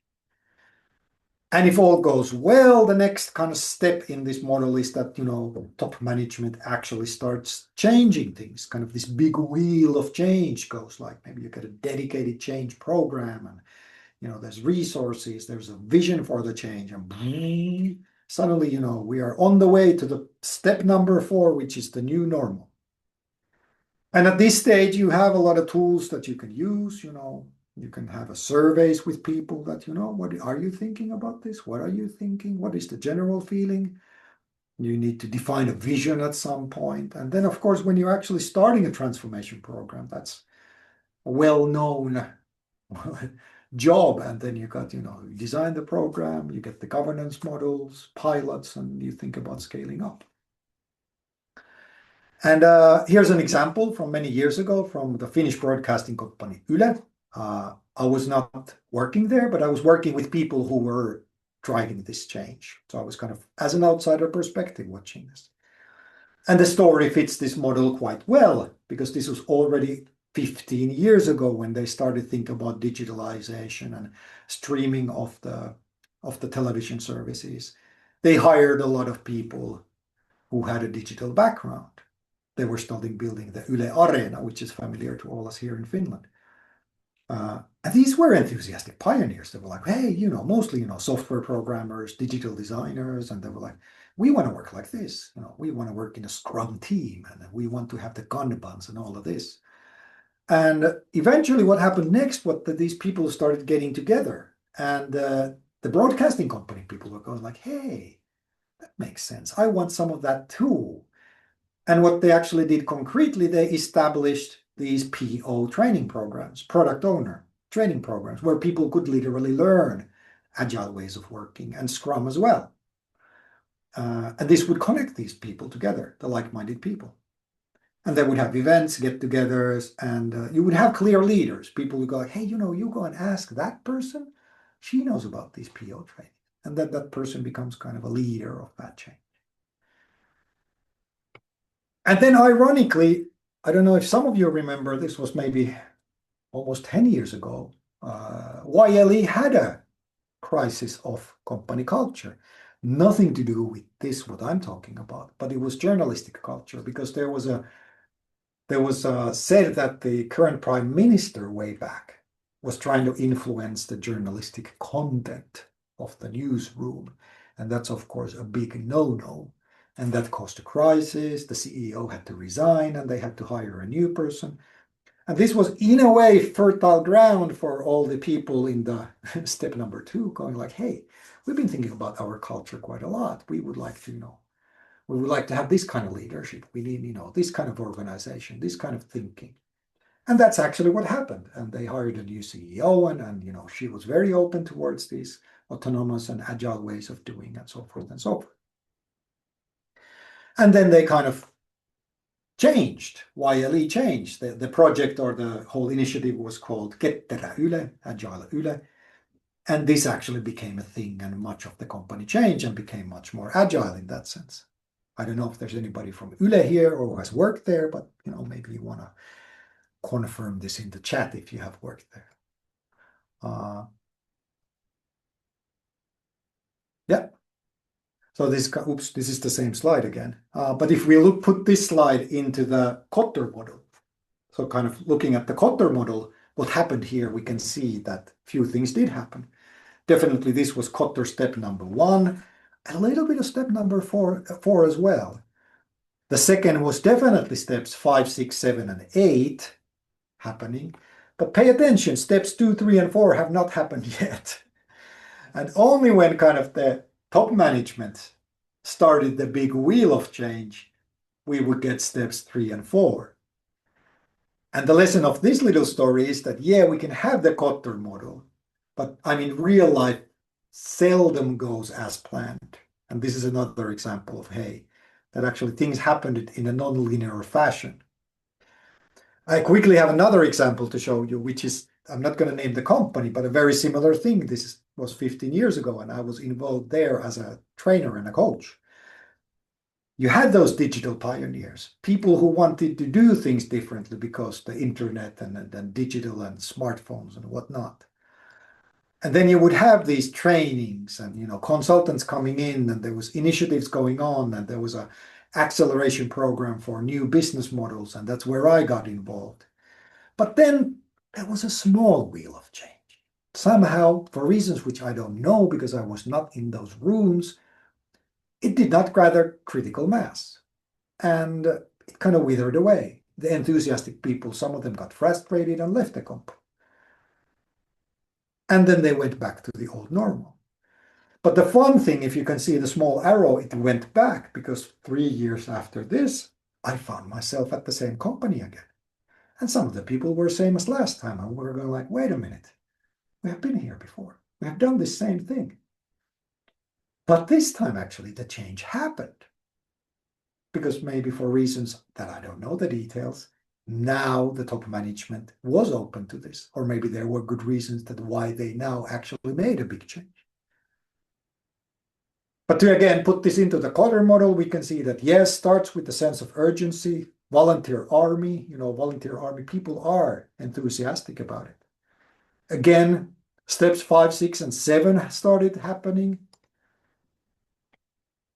And if all goes well, the next kind of step in this model is that, top management actually starts changing things. Kind of this big wheel of change goes, like maybe you get a dedicated change program and, there's resources, there's a vision for the change, and suddenly, we are on the way to the step number 4, which is the new normal. And at this stage, you have a lot of tools that you can use, you can have a surveys with people that, what are you thinking about this? What are you thinking? What is the general feeling? You need to define a vision at some point. And then, of course, when you're actually starting a transformation program, that's a well-known job. And then you got, you design the program, you get the governance models, pilots, and you think about scaling up. And here's an example from many years ago from the Finnish broadcasting company Yle. I was not working there, but I was working with people who were driving this change. So I was kind of, as an outsider perspective, watching this. And the story fits this model quite well, because this was already 15 years ago when they started thinking about digitalization and streaming of the television services. They hired a lot of people who had a digital background. They were starting building the Yle Arena, which is familiar to all us here in Finland. And these were enthusiastic pioneers. They were like, hey, mostly, software programmers, digital designers. And they were like, we want to work like this. We want to work in a Scrum team and we want to have the Kanbans and all of this. And eventually what happened next was that these people started getting together and the broadcasting company people were going like, hey, that makes sense. I want some of that too. And what they actually did concretely, they established these PO training programs, product owner training programs, where people could literally learn agile ways of working and Scrum as well. And this would connect these people together, the like-minded people. And they would have events, get-togethers, and you would have clear leaders. People would go, hey, you go and ask that person. She knows about these PO training. And then that person becomes kind of a leader of that change. And then ironically, I don't know if some of you remember, this was maybe almost 10 years ago, YLE had a crisis of company culture. Nothing to do with this, what I'm talking about, but it was journalistic culture, because there was said that the current prime minister way back was trying to influence the journalistic content of the newsroom. And that's, of course, a big no-no. And that caused a crisis. The CEO had to resign and they had to hire a new person. And this was, in a way, fertile ground for all the people in the step number 2 going like, hey, we've been thinking about our culture quite a lot. We would like to, we would like to have this kind of leadership. We need, this kind of organization, this kind of thinking. And that's actually what happened. And they hired a new CEO and she was very open towards these autonomous and agile ways of doing and so forth and so forth. And then they kind of changed. YLE changed. The project or the whole initiative was called Ketterä Yle, Agile Yle. And this actually became a thing and much of the company changed and became much more agile in that sense. I don't know if there's anybody from Yle here or who has worked there, but maybe you want to confirm this in the chat if you have worked there. Yeah. So this is the same slide again. But if we put this slide into the Kotter model, so kind of looking at the Kotter model, what happened here, we can see that few things did happen. Definitely this was Kotter step number 1, a little bit of step number 4 as well. The second was definitely steps 5, 6, 7, and 8 happening. But pay attention, steps 2, 3, and 4 have not happened yet. And only when kind of the top management started the big wheel of change, we would get steps 3 and 4. And the lesson of this little story is that, yeah, we can have the Kotter model, but real life seldom goes as planned. And this is another example of, hey, that actually things happened in a non-linear fashion. I quickly have another example to show you, which is, I'm not going to name the company, but a very similar thing. This was 15 years ago, and I was involved there as a trainer and a coach. You had those digital pioneers, people who wanted to do things differently because the internet and digital and smartphones and whatnot. And then you would have these trainings and consultants coming in, and there was initiatives going on, and there was a acceleration program for new business models, and that's where I got involved. But then there was a small wheel of change. Somehow, for reasons which I don't know because I was not in those rooms, it did not gather critical mass. And it kind of withered away. The enthusiastic people, some of them got frustrated and left the company. And then they went back to the old normal. But the fun thing, if you can see the small arrow, it went back because 3 years after this, I found myself at the same company again. And some of the people were same as last time. And we were going like, wait a minute, we have been here before. We have done the same thing. But this time, actually, the change happened. Because maybe for reasons that I don't know the details, now the top management was open to this. Or maybe there were good reasons that why they now actually made a big change. But to again put this into the Kotter model, we can see that yes, starts with the sense of urgency. Volunteer army, volunteer army people are enthusiastic about it. Again, steps 5, 6, and 7 started happening.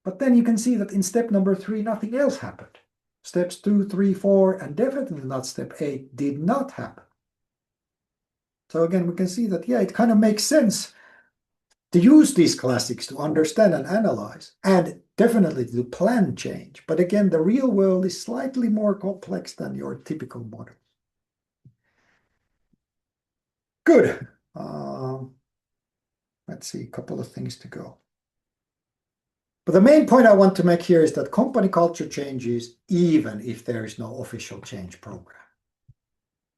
But then you can see that in step number 3, nothing else happened. Steps 2, 3, 4, and definitely not step 8 did not happen. So again, we can see that, yeah, it kind of makes sense to use these classics to understand and analyze, and definitely to plan change. But again, the real world is slightly more complex than your typical model. Good. Let's see, a couple of things to go. But the main point I want to make here is that company culture changes even if there is no official change program.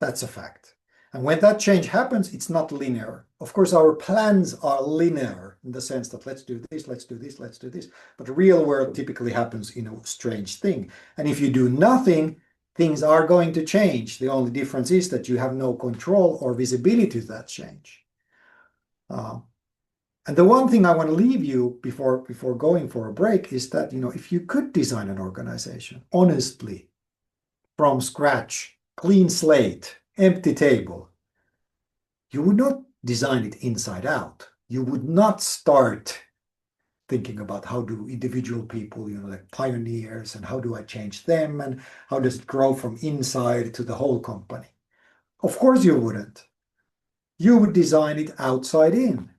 That's a fact. And when that change happens, it's not linear. Of course, our plans are linear in the sense that let's do this, let's do this, let's do this. But the real world typically happens in a strange thing. And if you do nothing, things are going to change. The only difference is that you have no control or visibility to that change. And the one thing I want to leave you before going for a break is that, if you could design an organization honestly, from scratch, clean slate, empty table, you would not design it inside out. You would not start thinking about how do individual people, like pioneers, and how do I change them, and how does it grow from inside to the whole company. Of course you wouldn't. You would design it outside in.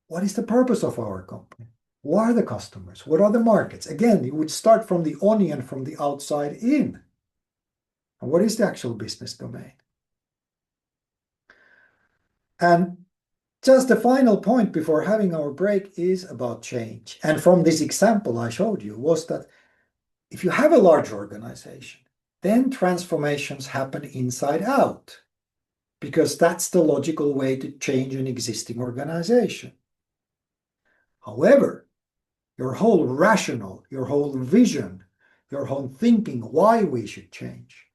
What is the purpose of our company? Who are the customers? What are the markets? Again, you would start from the onion from the outside in. And what is the actual business domain? And just the final point before having our break is about change. And from this example I showed you was that if you have a large organization, then transformations happen inside out, because that's the logical way to change an existing organization. However, your whole rationale, your whole vision, your whole thinking why we should change,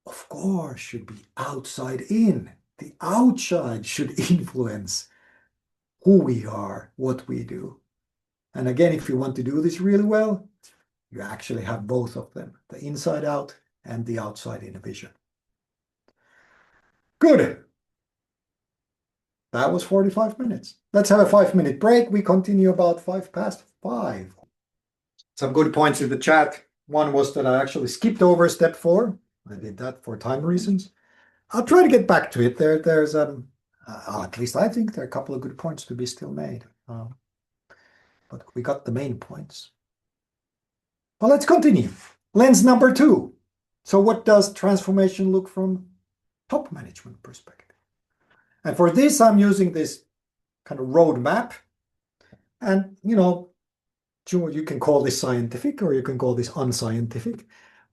of course, should be outside in. The outside should influence who we are, what we do. And again, if you want to do this really well, you actually have both of them, the inside out and the outside in vision. Good. That was 45 minutes. Let's have a 5-minute break. We continue about 5:05. Some good points in the chat. One was that I actually skipped over step 4. I did that for time reasons. I'll try to get back to it. There's at least I think there are a couple of good points to be still made. But we got the main points. Well, let's continue. Lens number 2. So what does transformation look from top management perspective? And for this, I'm using this kind of roadmap. And, you can call this scientific or you can call this unscientific.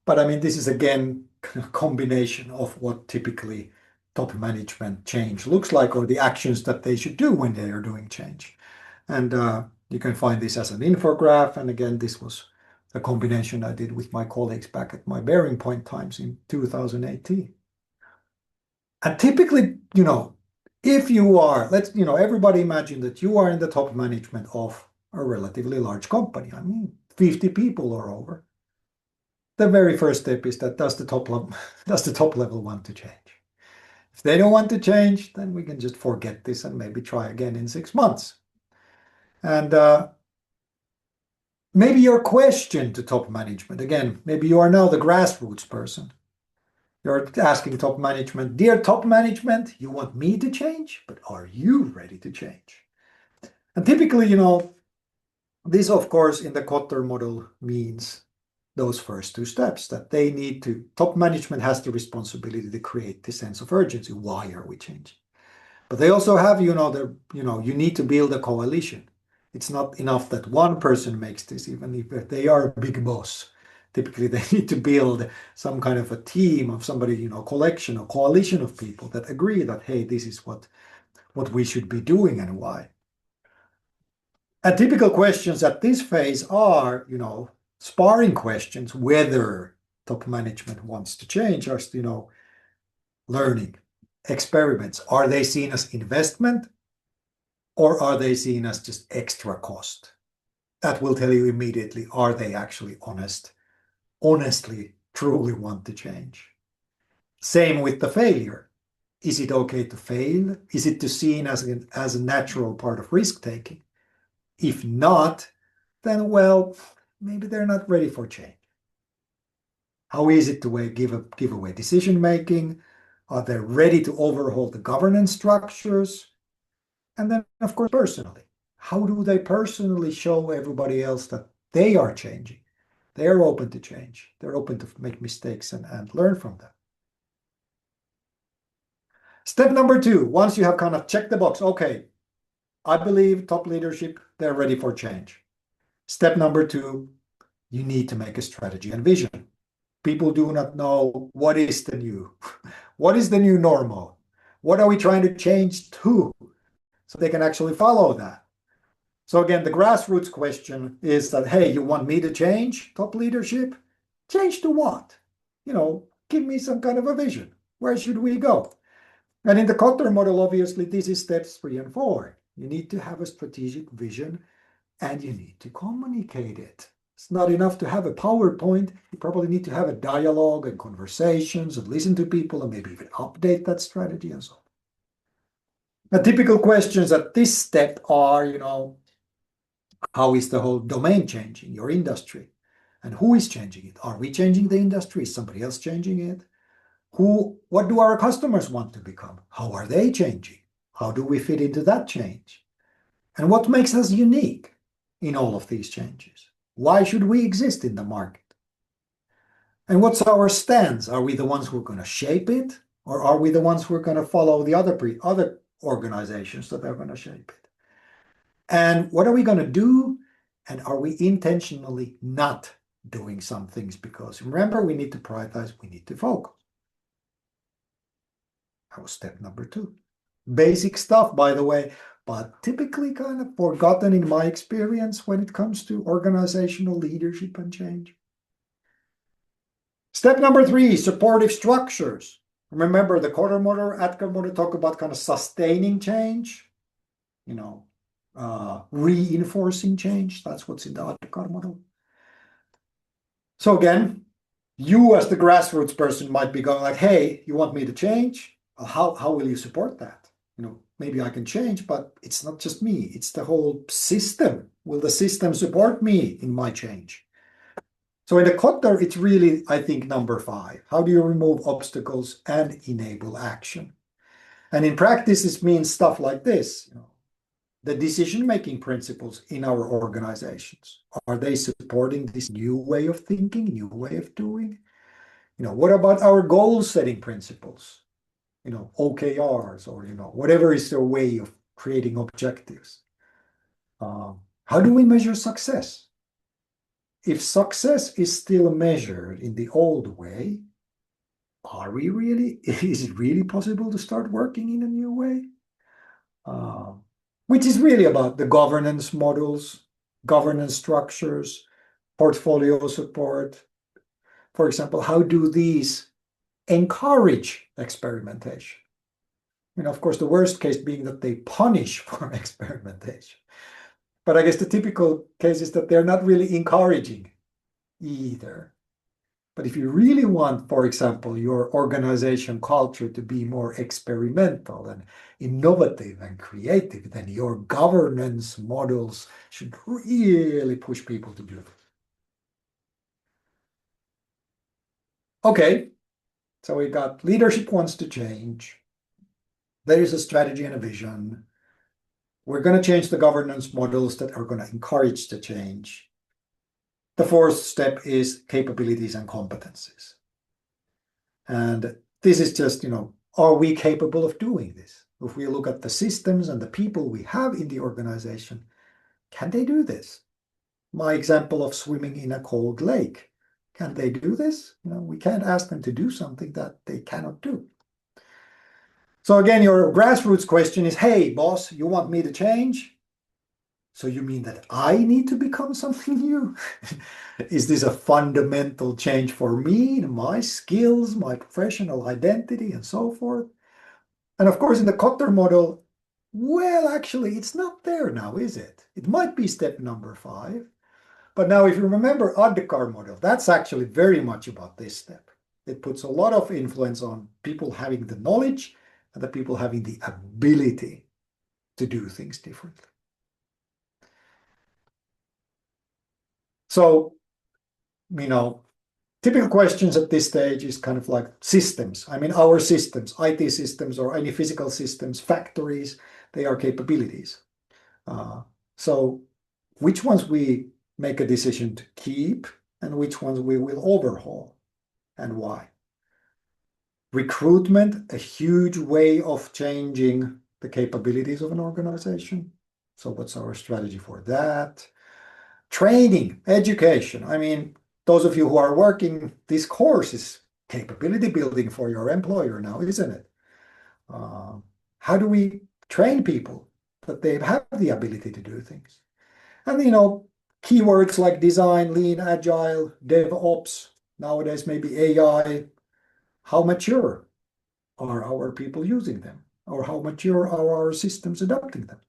But I mean, this is again a combination of what typically top management change looks like, or the actions that they should do when they are doing change. And you can find this as an infograph. And again, this was a combination I did with my colleagues back at my Bearing Point times in 2018. And typically, if you are, everybody imagine that you are in the top management of a relatively large company. I mean, 50 people or over. The very first step is that does the top level want to change? If they don't want to change, then we can just forget this and maybe try again in 6 months. And maybe your question to top management, again, maybe you are now the grassroots person. You're asking top management, dear top management, you want me to change, but are you ready to change? And typically, this, of course, in the Kotter model means those first 2 steps, that top management has the responsibility to create this sense of urgency. Why are we changing? But they also have, you need to build a coalition. It's not enough that one person makes this, even if they are a big boss. Typically, they need to build some kind of a team of somebody, collection or coalition of people that agree that, hey, this is what we should be doing and why. And typical questions at this phase are, sparring questions, whether top management wants to change, or, learning experiments. Are they seen as investment or are they seen as just extra cost? That will tell you immediately, are they actually honestly, truly want to change? Same with the failure. Is it okay to fail? Is it seen as a natural part of risk taking? If not, then, well, maybe they're not ready for change. How is it to give away decision making? Are they ready to overhaul the governance structures? And then, of course, personally, how do they personally show everybody else that they are changing? They are open to change. They're open to make mistakes and learn from them. Step number 2, once you have kind of checked the box, okay, I believe top leadership, they're ready for change. Step number 2, you need to make a strategy and vision. People do not know what is the new, what is the new normal? What are we trying to change to? So they can actually follow that. So again, the grassroots question is that, hey, you want me to change top leadership? Change to what? Give me some kind of a vision. Where should we go? And in the Kotter model, obviously, this is steps 3 and 4. You need to have a strategic vision and you need to communicate it. It's not enough to have a PowerPoint. You probably need to have a dialogue and conversations and listen to people and maybe even update that strategy and so on. The typical questions at this step are, how is the whole domain changing, your industry? And who is changing it? Are we changing the industry? Is somebody else changing it? What do our customers want to become? How are they changing? How do we fit into that change? And what makes us unique in all of these changes? Why should we exist in the market? And what's our stance? Are we the ones who are going to shape it? Or are we the ones who are going to follow the other organizations that are going to shape it? And what are we going to do? And are we intentionally not doing some things? Because remember, we need to prioritize, we need to focus. That was step number 2. Basic stuff, by the way, but typically kind of forgotten in my experience when it comes to organizational leadership and change. Step number 3, supportive structures. Remember the Kotter model, Atker model talk about kind of sustaining change, reinforcing change. That's what's in the Atker model. So again, you as the grassroots person might be going like, hey, you want me to change? How will you support that? Maybe I can change, but it's not just me. It's the whole system. Will the system support me in my change? So in the Kotter, it's really, I think, number 5. How do you remove obstacles and enable action? And in practice, this means stuff like this. The decision-making principles in our organizations. Are they supporting this new way of thinking, new way of doing? What about our goal-setting principles? OKRs or, whatever is their way of creating objectives. How do we measure success? If success is still measured in the old way, is it really possible to start working in a new way? Which is really about the governance models, governance structures, portfolio support. For example, how do these encourage experimentation? Of course, the worst case being that they punish for experimentation. But I guess the typical case is that they're not really encouraging either. But if you really want, for example, your organization culture to be more experimental and innovative and creative, then your governance models should really push people to do it. Okay, so we got leadership wants to change. There is a strategy and a vision. We're going to change the governance models that are going to encourage the change. The 4th step is capabilities and competencies. And this is just, are we capable of doing this? If we look at the systems and the people we have in the organization, can they do this? My example of swimming in a cold lake. Can they do this? We can't ask them to do something that they cannot do. So again, your grassroots question is, hey, boss, you want me to change? So you mean that I need to become something new? Is this a fundamental change for me, my skills, my professional identity, and so forth? And of course, in the Kotter model, well, actually, it's not there now, is it? It might be step number 5. But now, if you remember Adhikar model, that's actually very much about this step. It puts a lot of influence on people having the knowledge and the people having the ability to do things differently. So, typical questions at this stage is kind of like systems. Our systems, IT systems or any physical systems, factories, they are capabilities. So which ones we make a decision to keep and which ones we will overhaul and why? Recruitment, a huge way of changing the capabilities of an organization. So what's our strategy for that? Training, education. Those of you who are working, this course is capability building for your employer now, isn't it? How do we train people that they have the ability to do things? And, keywords like design, lean, agile, DevOps, nowadays maybe AI. How mature are our people using them? Or how mature are our systems adopting them?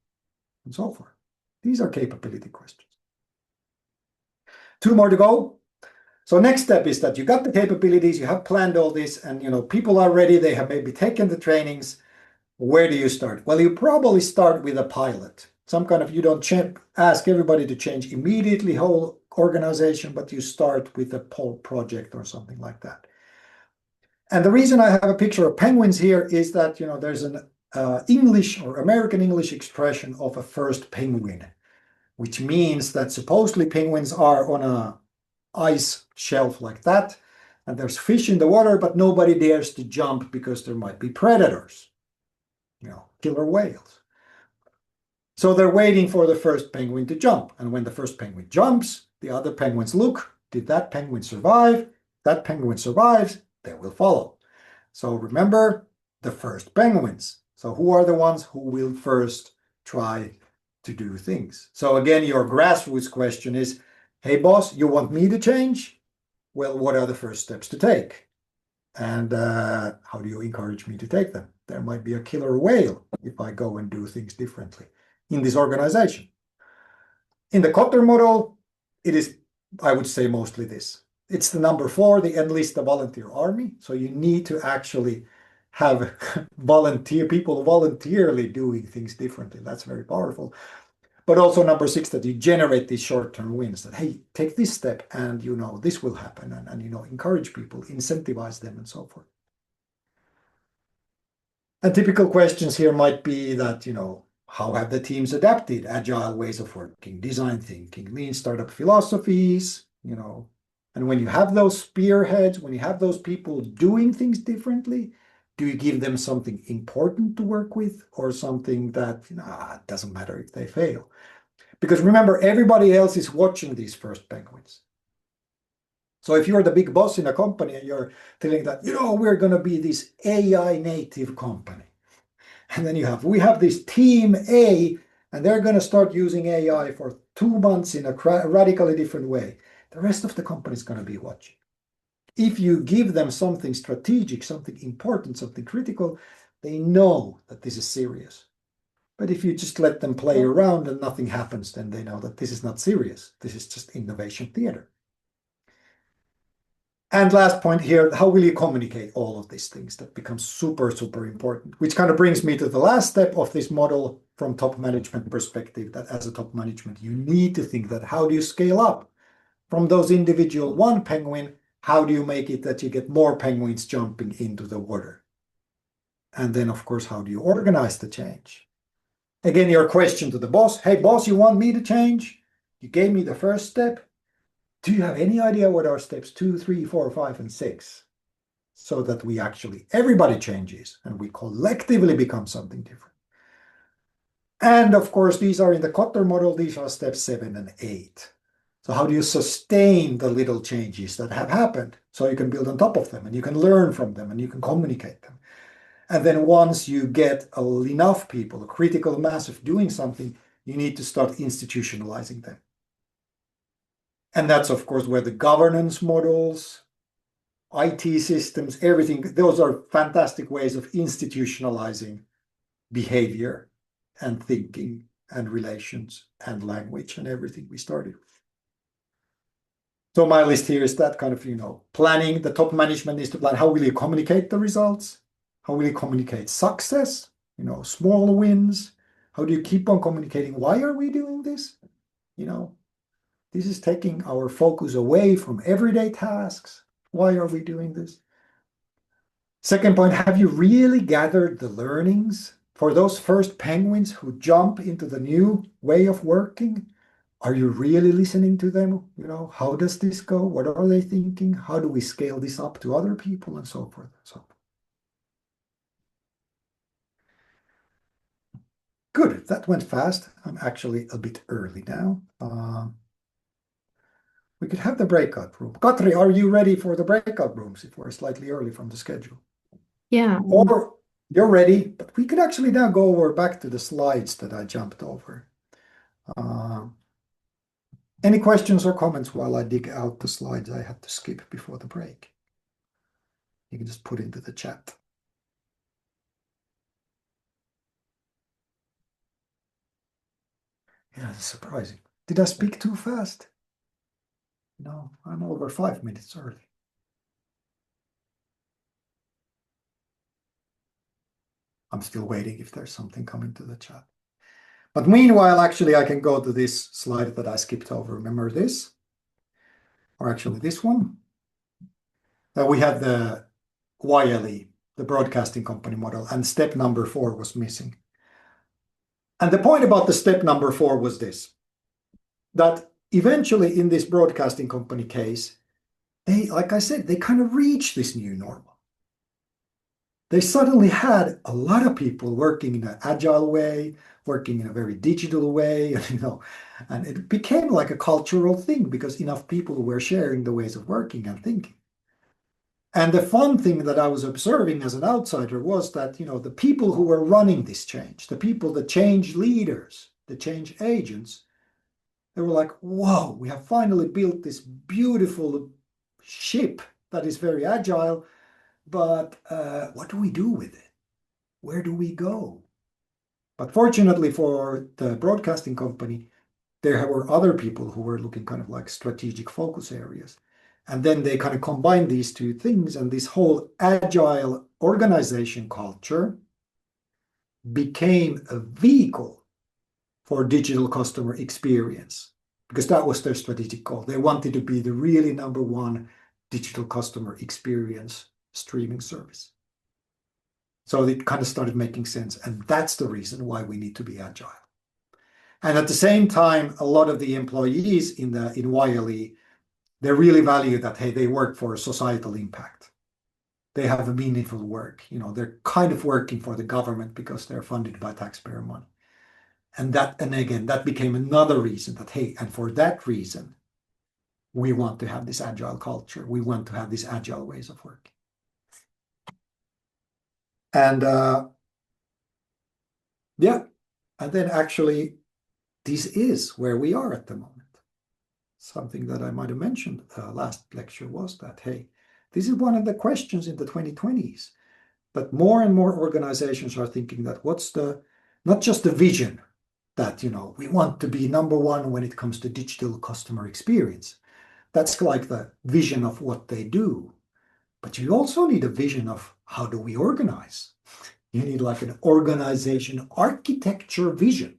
And so forth. These are capability questions. 2 more to go. So next step is that you got the capabilities, you have planned all this, and people are ready, they have maybe taken the trainings. Where do you start? Well, you probably start with a pilot. Some kind of, you don't ask everybody to change immediately whole organization, but you start with a project or something like that. And the reason I have a picture of penguins here is that there's an English or American English expression of a first penguin, which means that supposedly penguins are on a ice shelf like that, and there's fish in the water, but nobody dares to jump because there might be predators, killer whales. So they're waiting for the first penguin to jump. And when the first penguin jumps, the other penguins look, did that penguin survive? That penguin survives, they will follow. So remember, the first penguins. So who are the ones who will first try to do things? So again, your grassroots question is, hey boss, you want me to change? Well, what are the first steps to take? And how do you encourage me to take them? There might be a killer whale if I go and do things differently in this organization. In the Kotter model, it is, I would say, mostly this. It's the number 4, the enlist the volunteer army. So you need to actually have people voluntarily doing things differently. That's very powerful. But also number 6, that you generate these short-term wins, that, hey, take this step and, this will happen, and encourage people, incentivize them, and so forth. And typical questions here might be that, how have the teams adapted agile ways of working, design thinking, lean startup philosophies, and when you have those spearheads, when you have those people doing things differently, do you give them something important to work with or something that, it doesn't matter if they fail? Because remember, everybody else is watching these first penguins. So if you're the big boss in a company and you're telling that, we're going to be this AI native company. And then we have this team A, and they're going to start using AI for 2 months in a radically different way. The rest of the company is going to be watching. If you give them something strategic, something important, something critical, they know that this is serious. But if you just let them play around and nothing happens, then they know that this is not serious. This is just innovation theater. And last point here, how will you communicate all of these things? That becomes super, super important, which kind of brings me to the last step of this model from top management perspective, that as a top management, you need to think that how do you scale up from those individual one penguin? How do you make it that you get more penguins jumping into the water? And then, of course, how do you organize the change? Again, your question to the boss, hey, boss, you want me to change? You gave me the first step. Do you have any idea what are steps 2, 3, 4, 5, and 6? So that everybody changes and we collectively become something different. And of course, these are in the Kotter model, these are steps 7 and 8. So how do you sustain the little changes that have happened so you can build on top of them and you can learn from them and you can communicate them? And then once you get enough people, a critical mass of doing something, you need to start institutionalizing them. And that's, of course, where the governance models, IT systems, everything, those are fantastic ways of institutionalizing behavior and thinking and relations and language and everything we started with. So my list here is that kind of, planning. The top management needs to plan how will you communicate the results? How will you communicate success? Small wins. How do you keep on communicating? Why are we doing this? This is taking our focus away from everyday tasks. Why are we doing this? Second point, have you really gathered the learnings for those first penguins who jump into the new way of working? Are you really listening to them? How does this go? What are they thinking? How do we scale this up to other people and so forth? Good, that went fast. I'm actually a bit early now. We could have the breakout room. Katri, are you ready for the breakout rooms if we're slightly early from the schedule? Yeah. Or you're ready, but we could actually now go back to the slides that I jumped over. Any questions or comments while I dig out the slides I had to skip before the break? You can just put into the chat. Yeah, it's surprising. Did I speak too fast? No, I'm over 5 minutes early. I'm still waiting if there's something coming to the chat. But meanwhile, actually, I can go to this slide that I skipped over. Remember this? Or actually this one? We had the YLE. the broadcasting company model, and step number 4 was missing. And the point about the step number 4 was this, that eventually in this broadcasting company case, they, like I said, they kind of reached this new normal. They suddenly had a lot of people working in an agile way, working in a very digital way, and it became like a cultural thing because enough people were sharing the ways of working and thinking. And the fun thing that I was observing as an outsider was that, the people who were running this change, the people, the change leaders, the change agents, they were like, whoa, we have finally built this beautiful ship that is very agile, but what do we do with it? Where do we go? But fortunately for the broadcasting company, there were other people who were looking kind of like strategic focus areas. And then they kind of combined these two things, and this whole agile organization culture became a vehicle for digital customer experience, because that was their strategic goal. They wanted to be the really number one digital customer experience streaming service. So it kind of started making sense, and that's the reason why we need to be agile. And at the same time, a lot of the employees in YLE, they really value that, hey, they work for a societal impact. They have a meaningful work. They're kind of working for the government because they're funded by taxpayer money. And again, that became another reason that, hey, and for that reason, we want to have this agile culture. We want to have these agile ways of working. And and then actually, this is where we are at the moment. Something that I might have mentioned last lecture was that, hey, this is one of the questions in the 2020s. But more and more organizations are thinking that not just the vision that, we want to be number one when it comes to digital customer experience. That's like the vision of what they do. But you also need a vision of how do we organize? You need like an organization architecture vision.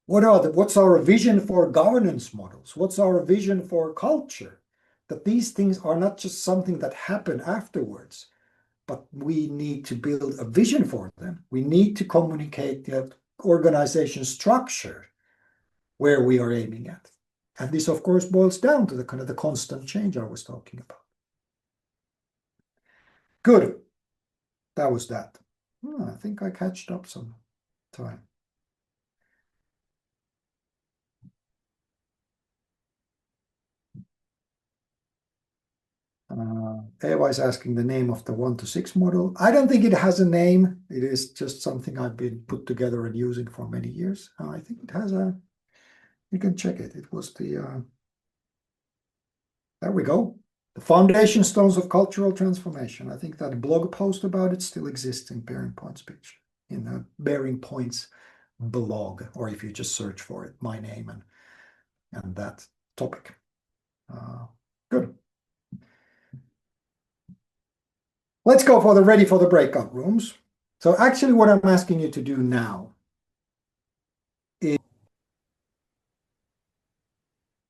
What's our vision for governance models? What's our vision for culture? That these things are not just something that happen afterwards, but we need to build a vision for them. We need to communicate the organization structure where we are aiming at. And this, of course, boils down to the kind of the constant change I was talking about. Good. That was that. I think I catched up some time. Eva is asking the name of the 1 to 6 model. I don't think it has a name. It is just something I've been put together and using for many years. I think it has you can check it. It was there we go. The foundation stones of cultural transformation. I think that blog post about it still exists in Bearing Points picture, in the Bearing Points blog, or if you just search for it, my name and that topic. Good. Let's go for the ready for the breakout rooms. So actually what I'm asking you to do now is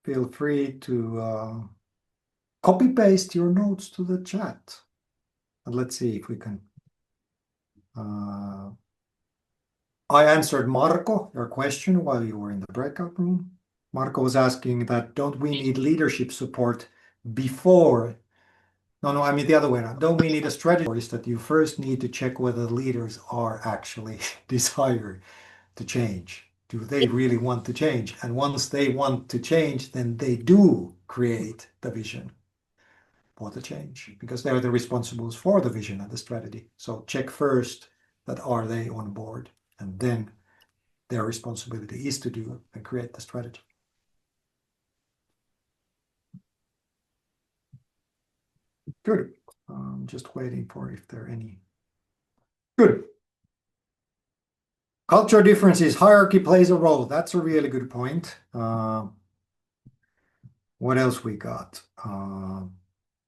feel free to copy paste your notes to the chat. And let's see if we can. I answered Marco, your question while you were in the breakout room. Marco was asking that, don't we need leadership support before? No, I mean the other way around. Don't we need a strategy? Is that you first need to check whether leaders are actually desire to change. Do they really want to change? And once they want to change, then they do create the vision for the change, because they're the responsibles for the vision and the strategy. So check first that are they on board, and then their responsibility is to do and create the strategy. Good. I'm just waiting for if there are any. Good. Culture differences, hierarchy plays a role. That's a really good point. What else we got?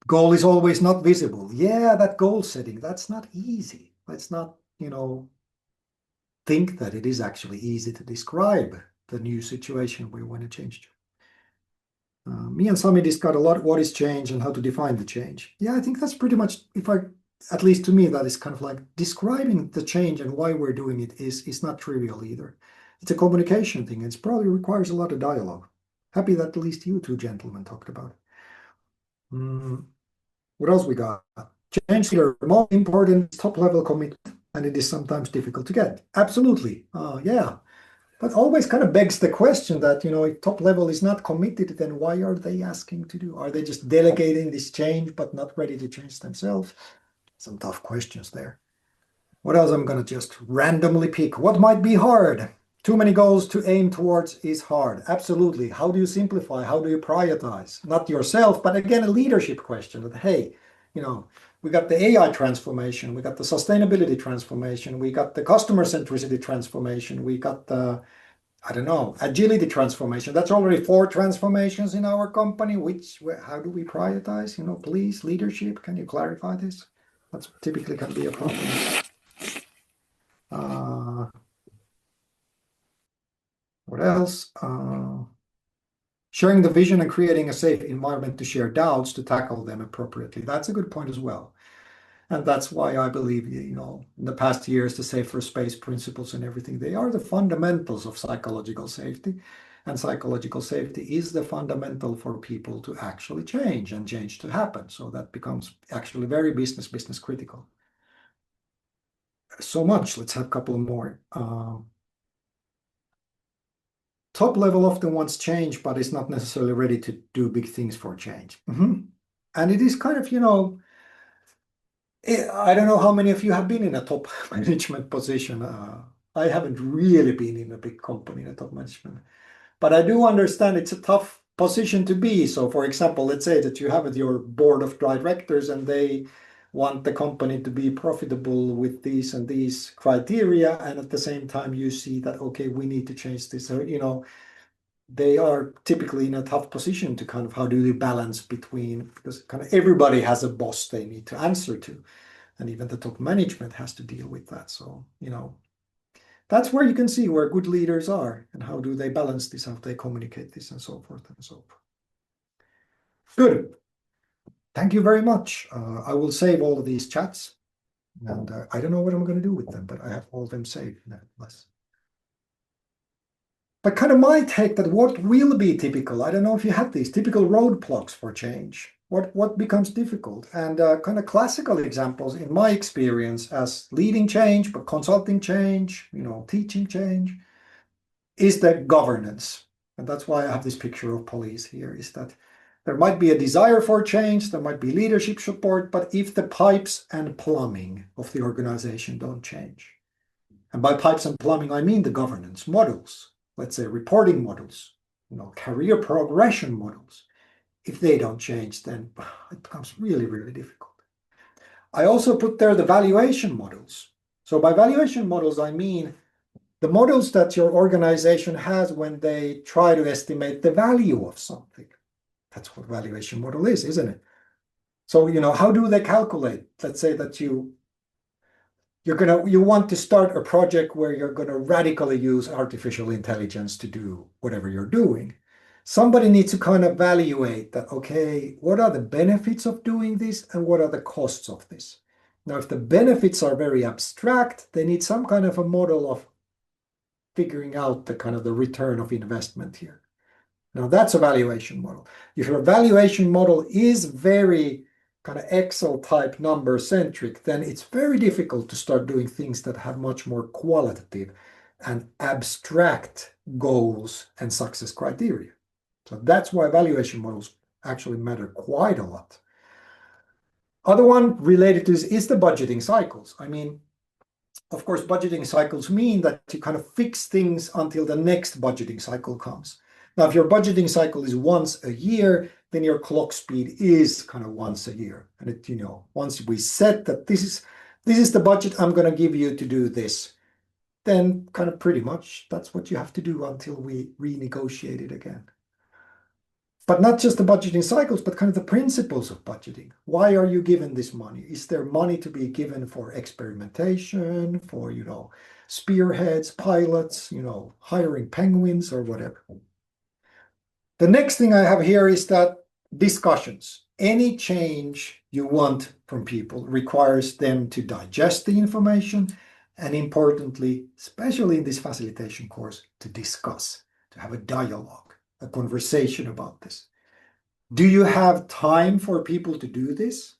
Goal is always not visible. Yeah, that goal setting, that's not easy. Let's not, think that it is actually easy to describe the new situation we want to change to. Me and Sami discussed a lot what is change and how to define the change. Yeah, I think that's pretty much, if I at least to me, that is kind of like describing the change and why we're doing it is not trivial either. It's a communication thing. It probably requires a lot of dialogue. Happy that at least you two gentlemen talked about it. What else we got? Change leader, more important top level commitment, and it is sometimes difficult to get. Absolutely. Yeah. But always kind of begs the question that, if top level is not committed, then why are they asking to do? Are they just delegating this change but not ready to change themselves? Some tough questions there. What else I'm going to just randomly pick? What might be hard? Too many goals to aim towards is hard. Absolutely. How do you simplify? How do you prioritize? Not yourself, but again, a leadership question that, hey, we got the AI transformation, we got the sustainability transformation, we got the customer centricity transformation, we got the, I don't know, agility transformation. That's already 4 transformations in our company. How do we prioritize? Please, leadership, can you clarify this? That's typically can be a problem. What else? Sharing the vision and creating a safe environment to share doubts to tackle them appropriately. That's a good point as well. And that's why I believe, in the past years, the safer space principles and everything, they are the fundamentals of psychological safety. And psychological safety is the fundamental for people to actually change and change to happen. So that becomes actually very business critical. So much. Let's have a couple more. Top level often wants change, but is not necessarily ready to do big things for change. And it is kind of, I don't know how many of you have been in a top management position. I haven't really been in a big company in a top management, but I do understand it's a tough position to be. So, for example, let's say that you have your board of directors and they want the company to be profitable with these and these criteria, and at the same time you see that, okay, we need to change this. So, they are typically in a tough position to kind of how do they balance between, because kind of everybody has a boss they need to answer to, and even the top management has to deal with that. So, that's where you can see where good leaders are and how do they balance this, how they communicate this, and so forth and so forth. Good. Thank you very much. I will save all of these chats, and I don't know what I'm going to do with them, but I have all of them saved nevertheless. But kind of my take that what will be typical, I don't know if you have these typical roadblocks for change. What becomes difficult? And kind of classical examples in my experience as leading change, but consulting change, teaching change, is the governance. And that's why I have this picture of police here, is that there might be a desire for change, there might be leadership support, but if the pipes and plumbing of the organization don't change, and by pipes and plumbing, I mean the governance models, let's say reporting models, career progression models. If they don't change, then it becomes really, really difficult. I also put there the valuation models. So by valuation models, I mean the models that your organization has when they try to estimate the value of something. That's what valuation model is, isn't it? So, how do they calculate? Let's say that you want to start a project where you're going to radically use artificial intelligence to do whatever you're doing. Somebody needs to kind of evaluate that, okay, what are the benefits of doing this and what are the costs of this? Now, if the benefits are very abstract, they need some kind of a model of figuring out the kind of the return of investment here. Now, that's a valuation model. If your valuation model is very kind of Excel type number centric, then it's very difficult to start doing things that have much more qualitative and abstract goals and success criteria. So that's why valuation models actually matter quite a lot. Other one related to this is the budgeting cycles. I mean, of course, budgeting cycles mean that you kind of fix things until the next budgeting cycle comes. Now, if your budgeting cycle is once a year, then your clock speed is kind of once a year. And it, once we set that this is the budget I'm going to give you to do this, then kind of pretty much that's what you have to do until we renegotiate it again. But not just the budgeting cycles, but kind of the principles of budgeting. Why are you given this money? Is there money to be given for experimentation, for, spearheads, pilots, hiring penguins or whatever? The next thing I have here is that discussions. Any change you want from people requires them to digest the information and, importantly, especially in this facilitation course, to discuss, to have a dialogue, a conversation about this. Do you have time for people to do this?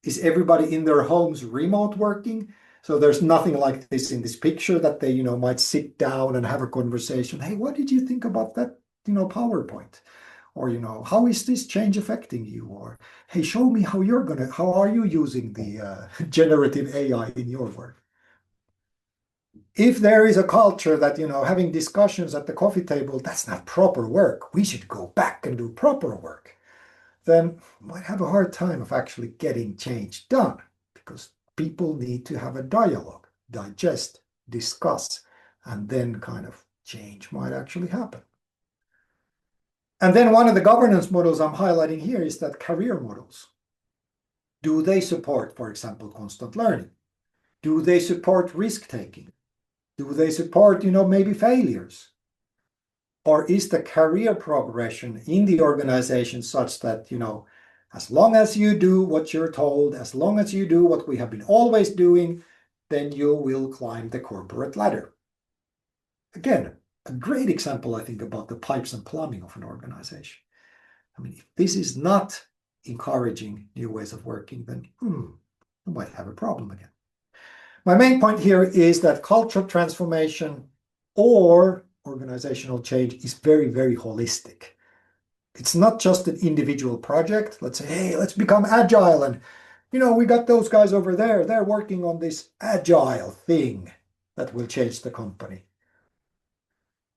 Is everybody in their homes remote working? So there's nothing like this in this picture that they, might sit down and have a conversation. Hey, what did you think about that, PowerPoint? Or, how is this change affecting you? Or, hey, show me how are you using the generative AI in your work? If there is a culture that, having discussions at the coffee table, that's not proper work, we should go back and do proper work, then we might have a hard time of actually getting change done, because people need to have a dialogue, digest, discuss, and then kind of change might actually happen. And then one of the governance models I'm highlighting here is that career models. Do they support, for example, constant learning? Do they support risk taking? Do they support, maybe failures? Or is the career progression in the organization such that, as long as you do what you're told, as long as you do what we have been always doing, then you will climb the corporate ladder? Again, a great example, I think, about the pipes and plumbing of an organization. I mean, if this is not encouraging new ways of working, then we might have a problem again. My main point here is that cultural transformation or organizational change is very, very holistic. It's not just an individual project. Let's say, hey, let's become agile. And, we got those guys over there. They're working on this agile thing that will change the company.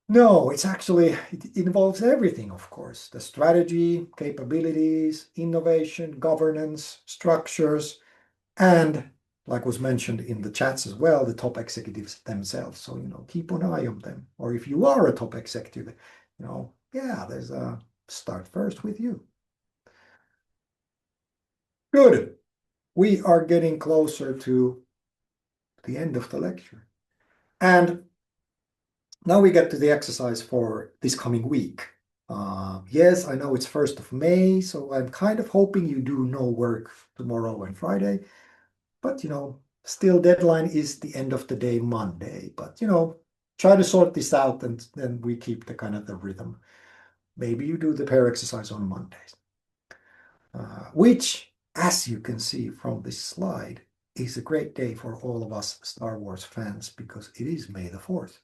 No, it involves everything, of course. The strategy, capabilities, innovation, governance, structures, and like was mentioned in the chats as well, the top executives themselves. So, keep an eye on them. Or if you are a top executive, there's a start first with you. Good. We are getting closer to the end of the lecture. And now we get to the exercise for this coming week. Yes, I know it's 1st of May, so I'm kind of hoping you do no work tomorrow and Friday. But, still deadline is the end of the day, Monday. But, try to sort this out, and then we keep the kind of the rhythm. Maybe you do the pair exercise on Mondays. Which, as you can see from this slide, is a great day for all of us Star Wars fans, because it is May the 4th.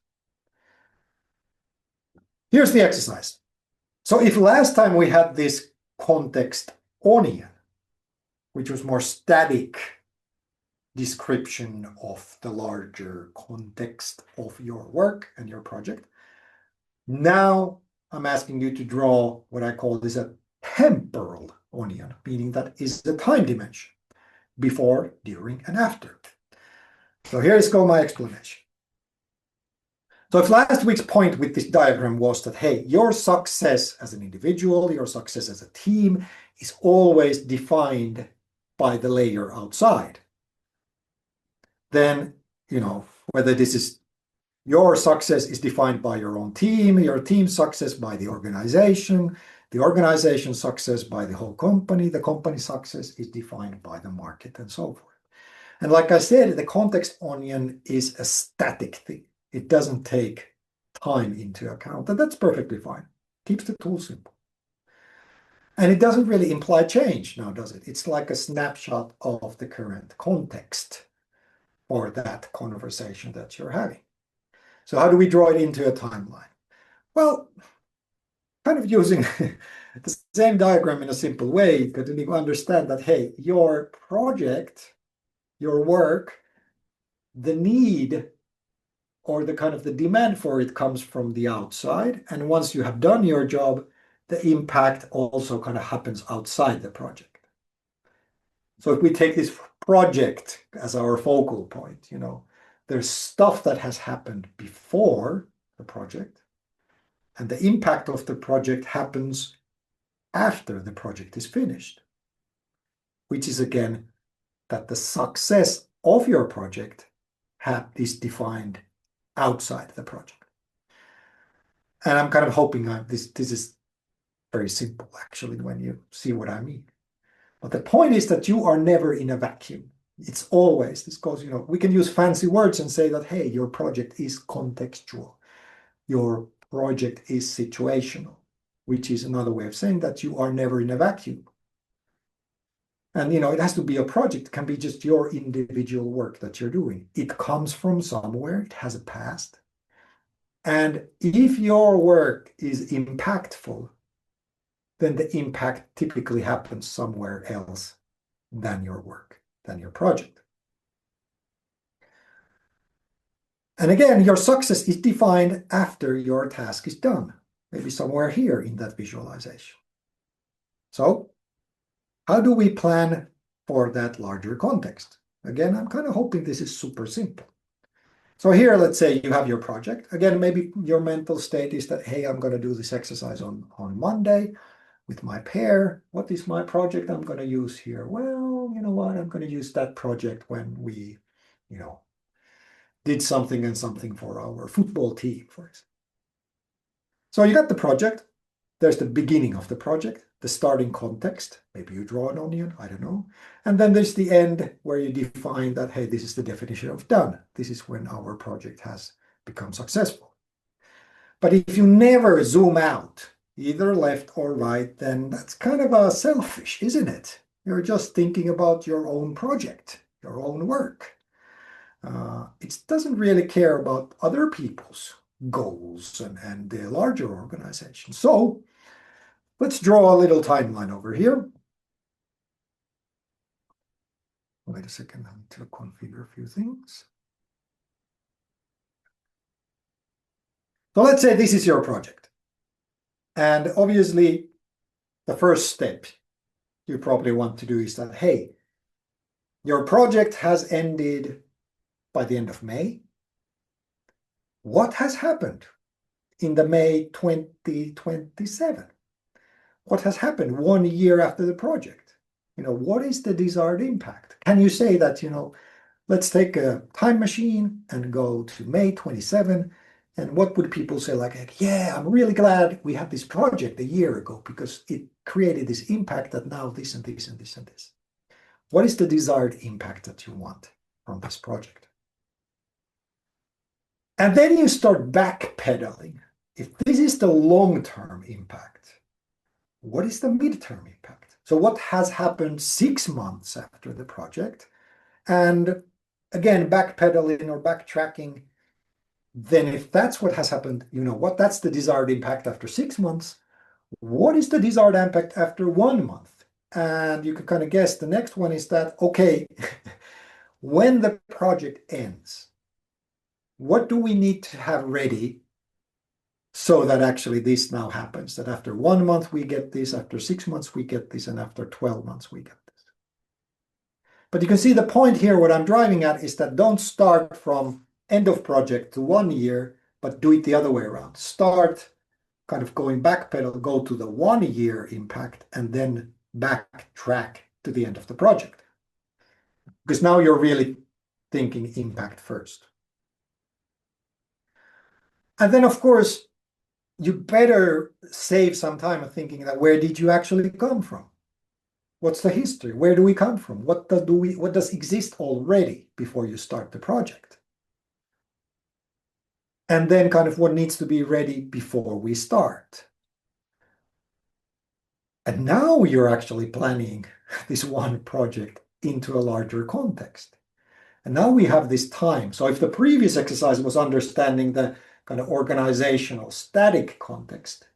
Here's the exercise. So if last time we had this context onion, which was more static description of the larger context of your work and your project, now I'm asking you to draw what I call this a temporal onion, meaning that is the time dimension, before, during, and after. So here's my explanation. So if last week's point with this diagram was that, hey, your success as an individual, your success as a team is always defined by the layer outside, then, whether this is your success is defined by your own team, your team's success by the organization success by the whole company, the company success is defined by the market, and so forth. And like I said, the context onion is a static thing. It doesn't take time into account, and that's perfectly fine. Keeps the tool simple. And it doesn't really imply change now, does it? It's like a snapshot of the current context or that conversation that you're having. So how do we draw it into a timeline? Well, kind of using the same diagram in a simple way, because you understand that, hey, your project, your work, the need or the kind of the demand for it comes from the outside. And once you have done your job, the impact also kind of happens outside the project. So if we take this project as our focal point, there's stuff that has happened before the project, and the impact of the project happens after the project is finished, which is again that the success of your project is defined outside the project. And I'm kind of hoping this is very simple, actually, when you see what I mean. But the point is that you are never in a vacuum. It's always, this goes, we can use fancy words and say that, hey, your project is contextual. Your project is situational, which is another way of saying that you are never in a vacuum. And, it has to be a project. It can be just your individual work that you're doing. It comes from somewhere. It has a past. And if your work is impactful, then the impact typically happens somewhere else than your work, than your project. And again, your success is defined after your task is done, maybe somewhere here in that visualization. So how do we plan for that larger context? Again, I'm kind of hoping this is super simple. So here, let's say you have your project. Again, maybe your mental state is that, hey, I'm going to do this exercise on Monday with my pair. What is my project I'm going to use here? Well, you know what? I'm going to use that project when we, did something and something for our football team, for example. So you got the project. There's the beginning of the project, the starting context. Maybe you draw an onion, I don't know. And then there's the end where you define that, hey, this is the definition of done. This is when our project has become successful. But if you never zoom out, either left or right, then that's kind of a selfish, isn't it? You're just thinking about your own project, your own work. It doesn't really care about other people's goals and the larger organization. So let's draw a little timeline over here. Wait a second, I need to configure a few things. So let's say this is your project. And obviously, the first step you probably want to do is that, hey, your project has ended by the end of May. What has happened in the May 2027? What has happened 1 year after the project? What is the desired impact? Can you say that, let's take a time machine and go to May 27, and what would people say? Like, yeah, I'm really glad we had this project a year ago because it created this impact that now this and this and this and this. What is the desired impact that you want from this project? And then you start backpedaling. If this is the long-term impact, what is the midterm impact? So what has happened 6 months after the project? And again, backpedaling or backtracking, then if that's what has happened, that's the desired impact after 6 months. What is the desired impact after 1 month? And you can kind of guess the next one is that, okay, when the project ends, what do we need to have ready so that actually this now happens, that after 1 month we get this, after 6 months we get this, and after 12 months we get this. But you can see the point here, what I'm driving at is that don't start from end of project to 1 year, but do it the other way around. Start kind of going backpedal, go to the 1 year impact, and then backtrack to the end of the project. Because now you're really thinking impact first. And then, of course, you better save some time of thinking that where did you actually come from? What's the history? Where do we come from? What does exist already before you start the project? And then kind of what needs to be ready before we start. And now you're actually planning this one project into a larger context. And now we have this time. So if the previous exercise was understanding the kind of organizational static context,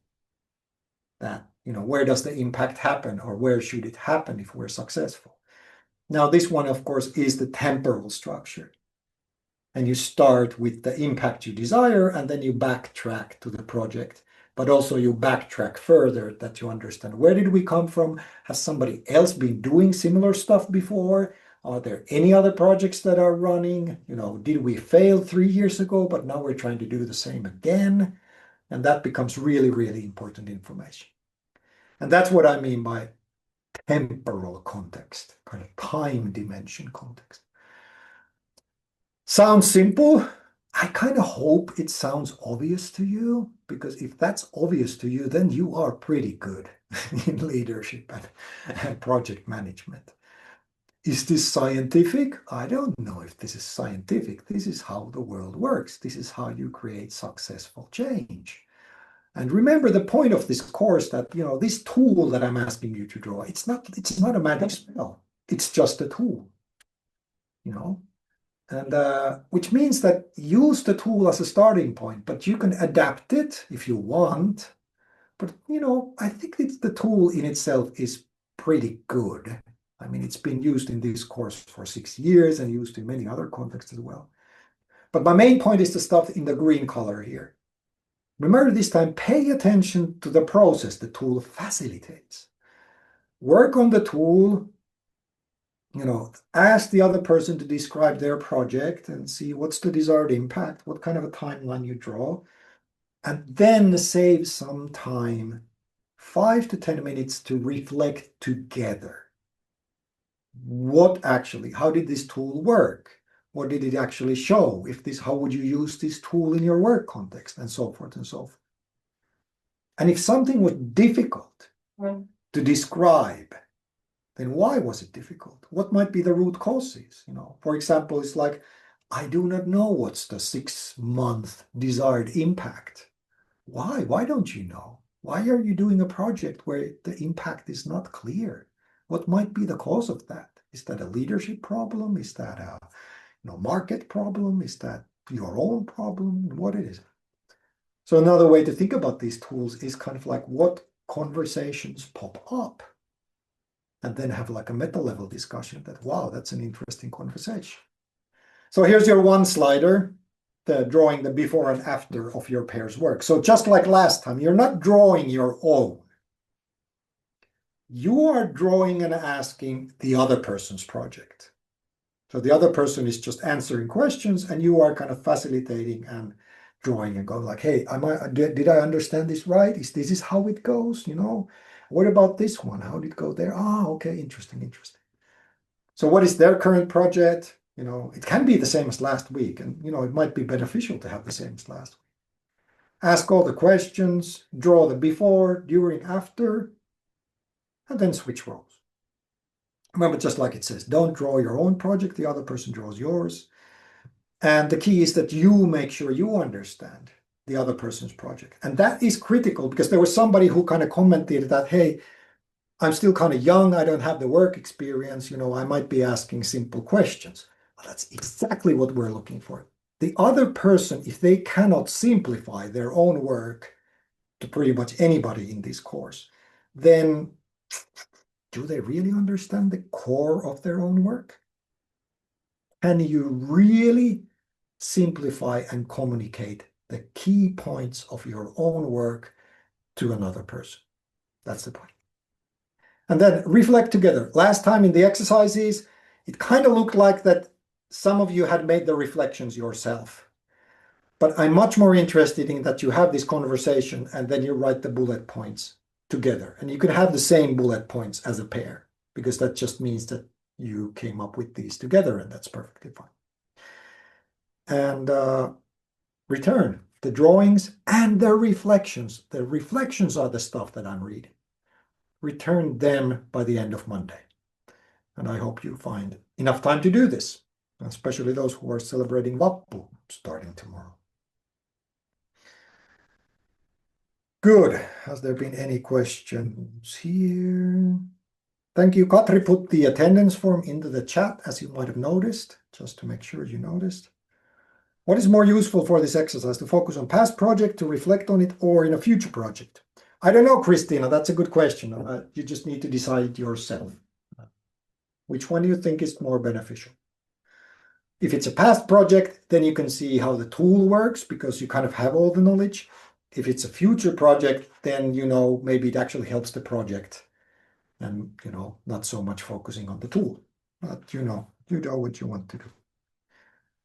that, where does the impact happen or where should it happen if we're successful? Now, this one, of course, is the temporal structure. And you start with the impact you desire, and then you backtrack to the project. But also you backtrack further that you understand, where did we come from? Has somebody else been doing similar stuff before? Are there any other projects that are running? Did we fail 3 years ago, but now we're trying to do the same again? And that becomes really, really important information. And that's what I mean by temporal context, kind of time dimension context. Sounds simple. I kind of hope it sounds obvious to you, because if that's obvious to you, then you are pretty good in leadership and project management. Is this scientific? I don't know if this is scientific. This is how the world works. This is how you create successful change. And remember the point of this course, that this tool that I'm asking you to draw, it's not a magic spell. It's just a tool, and which means that use the tool as a starting point, but you can adapt it if you want. But I think the tool in itself is pretty good. I mean, it's been used in this course for 6 years and used in many other contexts as well. But my main point is the stuff in the green color here. Remember this time, pay attention to the process the tool facilitates. Work on the tool, ask the other person to describe their project and see what's the desired impact, what kind of a timeline you draw, and then save some time, 5 to 10 minutes, to reflect together. How did this tool work? What did it actually show? How would you use this tool in your work context, and so forth and so forth. And if something was difficult to describe, then why was it difficult? What might be the root causes? For example, it's like, I do not know what's the 6-month desired impact. Why? Why don't you know? Why are you doing a project where the impact is not clear? What might be the cause of that? Is that a leadership problem? Is that a market problem? Is that your own problem? What it is? So another way to think about these tools is kind of like, what conversations pop up? And then have like a meta level discussion that, wow, that's an interesting conversation. So here's your one slider, drawing the before and after of your pair's work. So just like last time, you're not drawing your own. You are drawing and asking the other person's project. So the other person is just answering questions, and you are kind of facilitating and drawing and going like, hey, did I understand this right? This is how it goes? What about this one? How did it go there? Okay, interesting. So what is their current project? It can be the same as last week, and it might be beneficial to have the same as last week. Ask all the questions, draw the before, during, after, and then switch roles. Remember, just like it says, don't draw your own project, the other person draws yours. And the key is that you make sure you understand the other person's project. And that is critical, because there was somebody who kind of commented that, hey, I'm still kind of young, I don't have the work experience, I might be asking simple questions. Well, that's exactly what we're looking for. The other person, if they cannot simplify their own work to pretty much anybody in this course, then do they really understand the core of their own work? Can you really simplify and communicate the key points of your own work to another person? That's the point. And then reflect together. Last time in the exercises, it kind of looked like that some of you had made the reflections yourself. But I'm much more interested in that you have this conversation and then you write the bullet points together. And you can have the same bullet points as a pair, because that just means that you came up with these together, and that's perfectly fine. And return the drawings and the reflections. The reflections are the stuff that I'm reading. Return them by the end of Monday. And I hope you find enough time to do this, especially those who are celebrating Vappu starting tomorrow. Good. Has there been any questions here? Thank you. Katri put the attendance form into the chat, as you might have noticed, just to make sure you noticed. What is more useful for this exercise, to focus on past project, to reflect on it, or in a future project? I don't know, Christina. That's a good question. You just need to decide yourself. Which one do you think is more beneficial? If it's a past project, then you can see how the tool works, because you kind of have all the knowledge. If it's a future project, then maybe it actually helps the project, and not so much focusing on the tool. But you know what you want to do.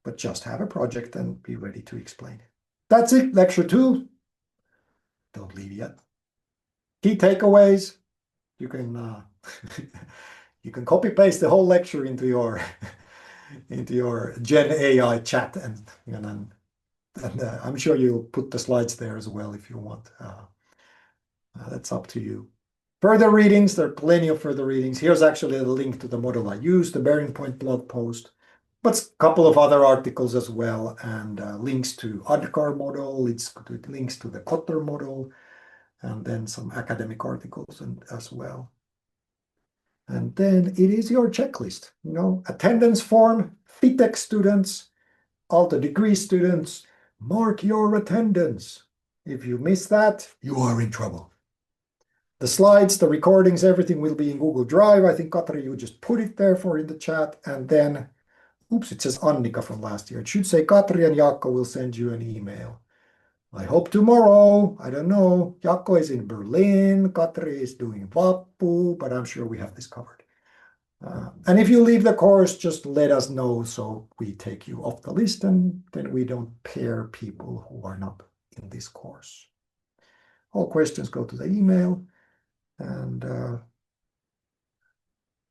But just have a project and be ready to explain it. That's it, lecture 2. Don't leave yet. Key takeaways. You can you can copy paste the whole lecture into your Gen AI chat, and And I'm sure you'll put the slides there as well if you want. That's up to you. Further readings, there are plenty of further readings. Here's actually the link to the model I used, the bearing point blog post, but a couple of other articles as well, and links to ADCAR model, links to the Kotter model, and then some academic articles as well. And then it is your checklist, attendance form, FITEC students, Alta degree students, mark your attendance. If you miss that, you are in trouble. The slides, the recordings, everything will be in Google Drive. I think, Katri, you just put it there in the chat. And then, oops, it says Annika from last year. It should say Katri and Jaakko will send you an email. I hope tomorrow. I don't know. Jaakko is in Berlin. Katri is doing Vappu, but I'm sure we have this covered. And if you leave the course, just let us know so we take you off the list and then we don't pair people who are not in this course. All questions go to the email. And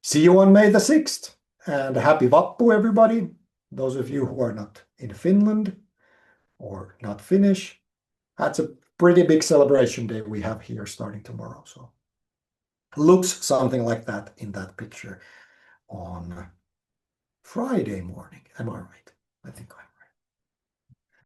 see you on May the 6th. And happy Vappu, everybody. Those of you who are not in Finland or not Finnish, that's a pretty big celebration day we have here starting tomorrow. So looks something like that in that picture on Friday morning. Am I right? I think I'm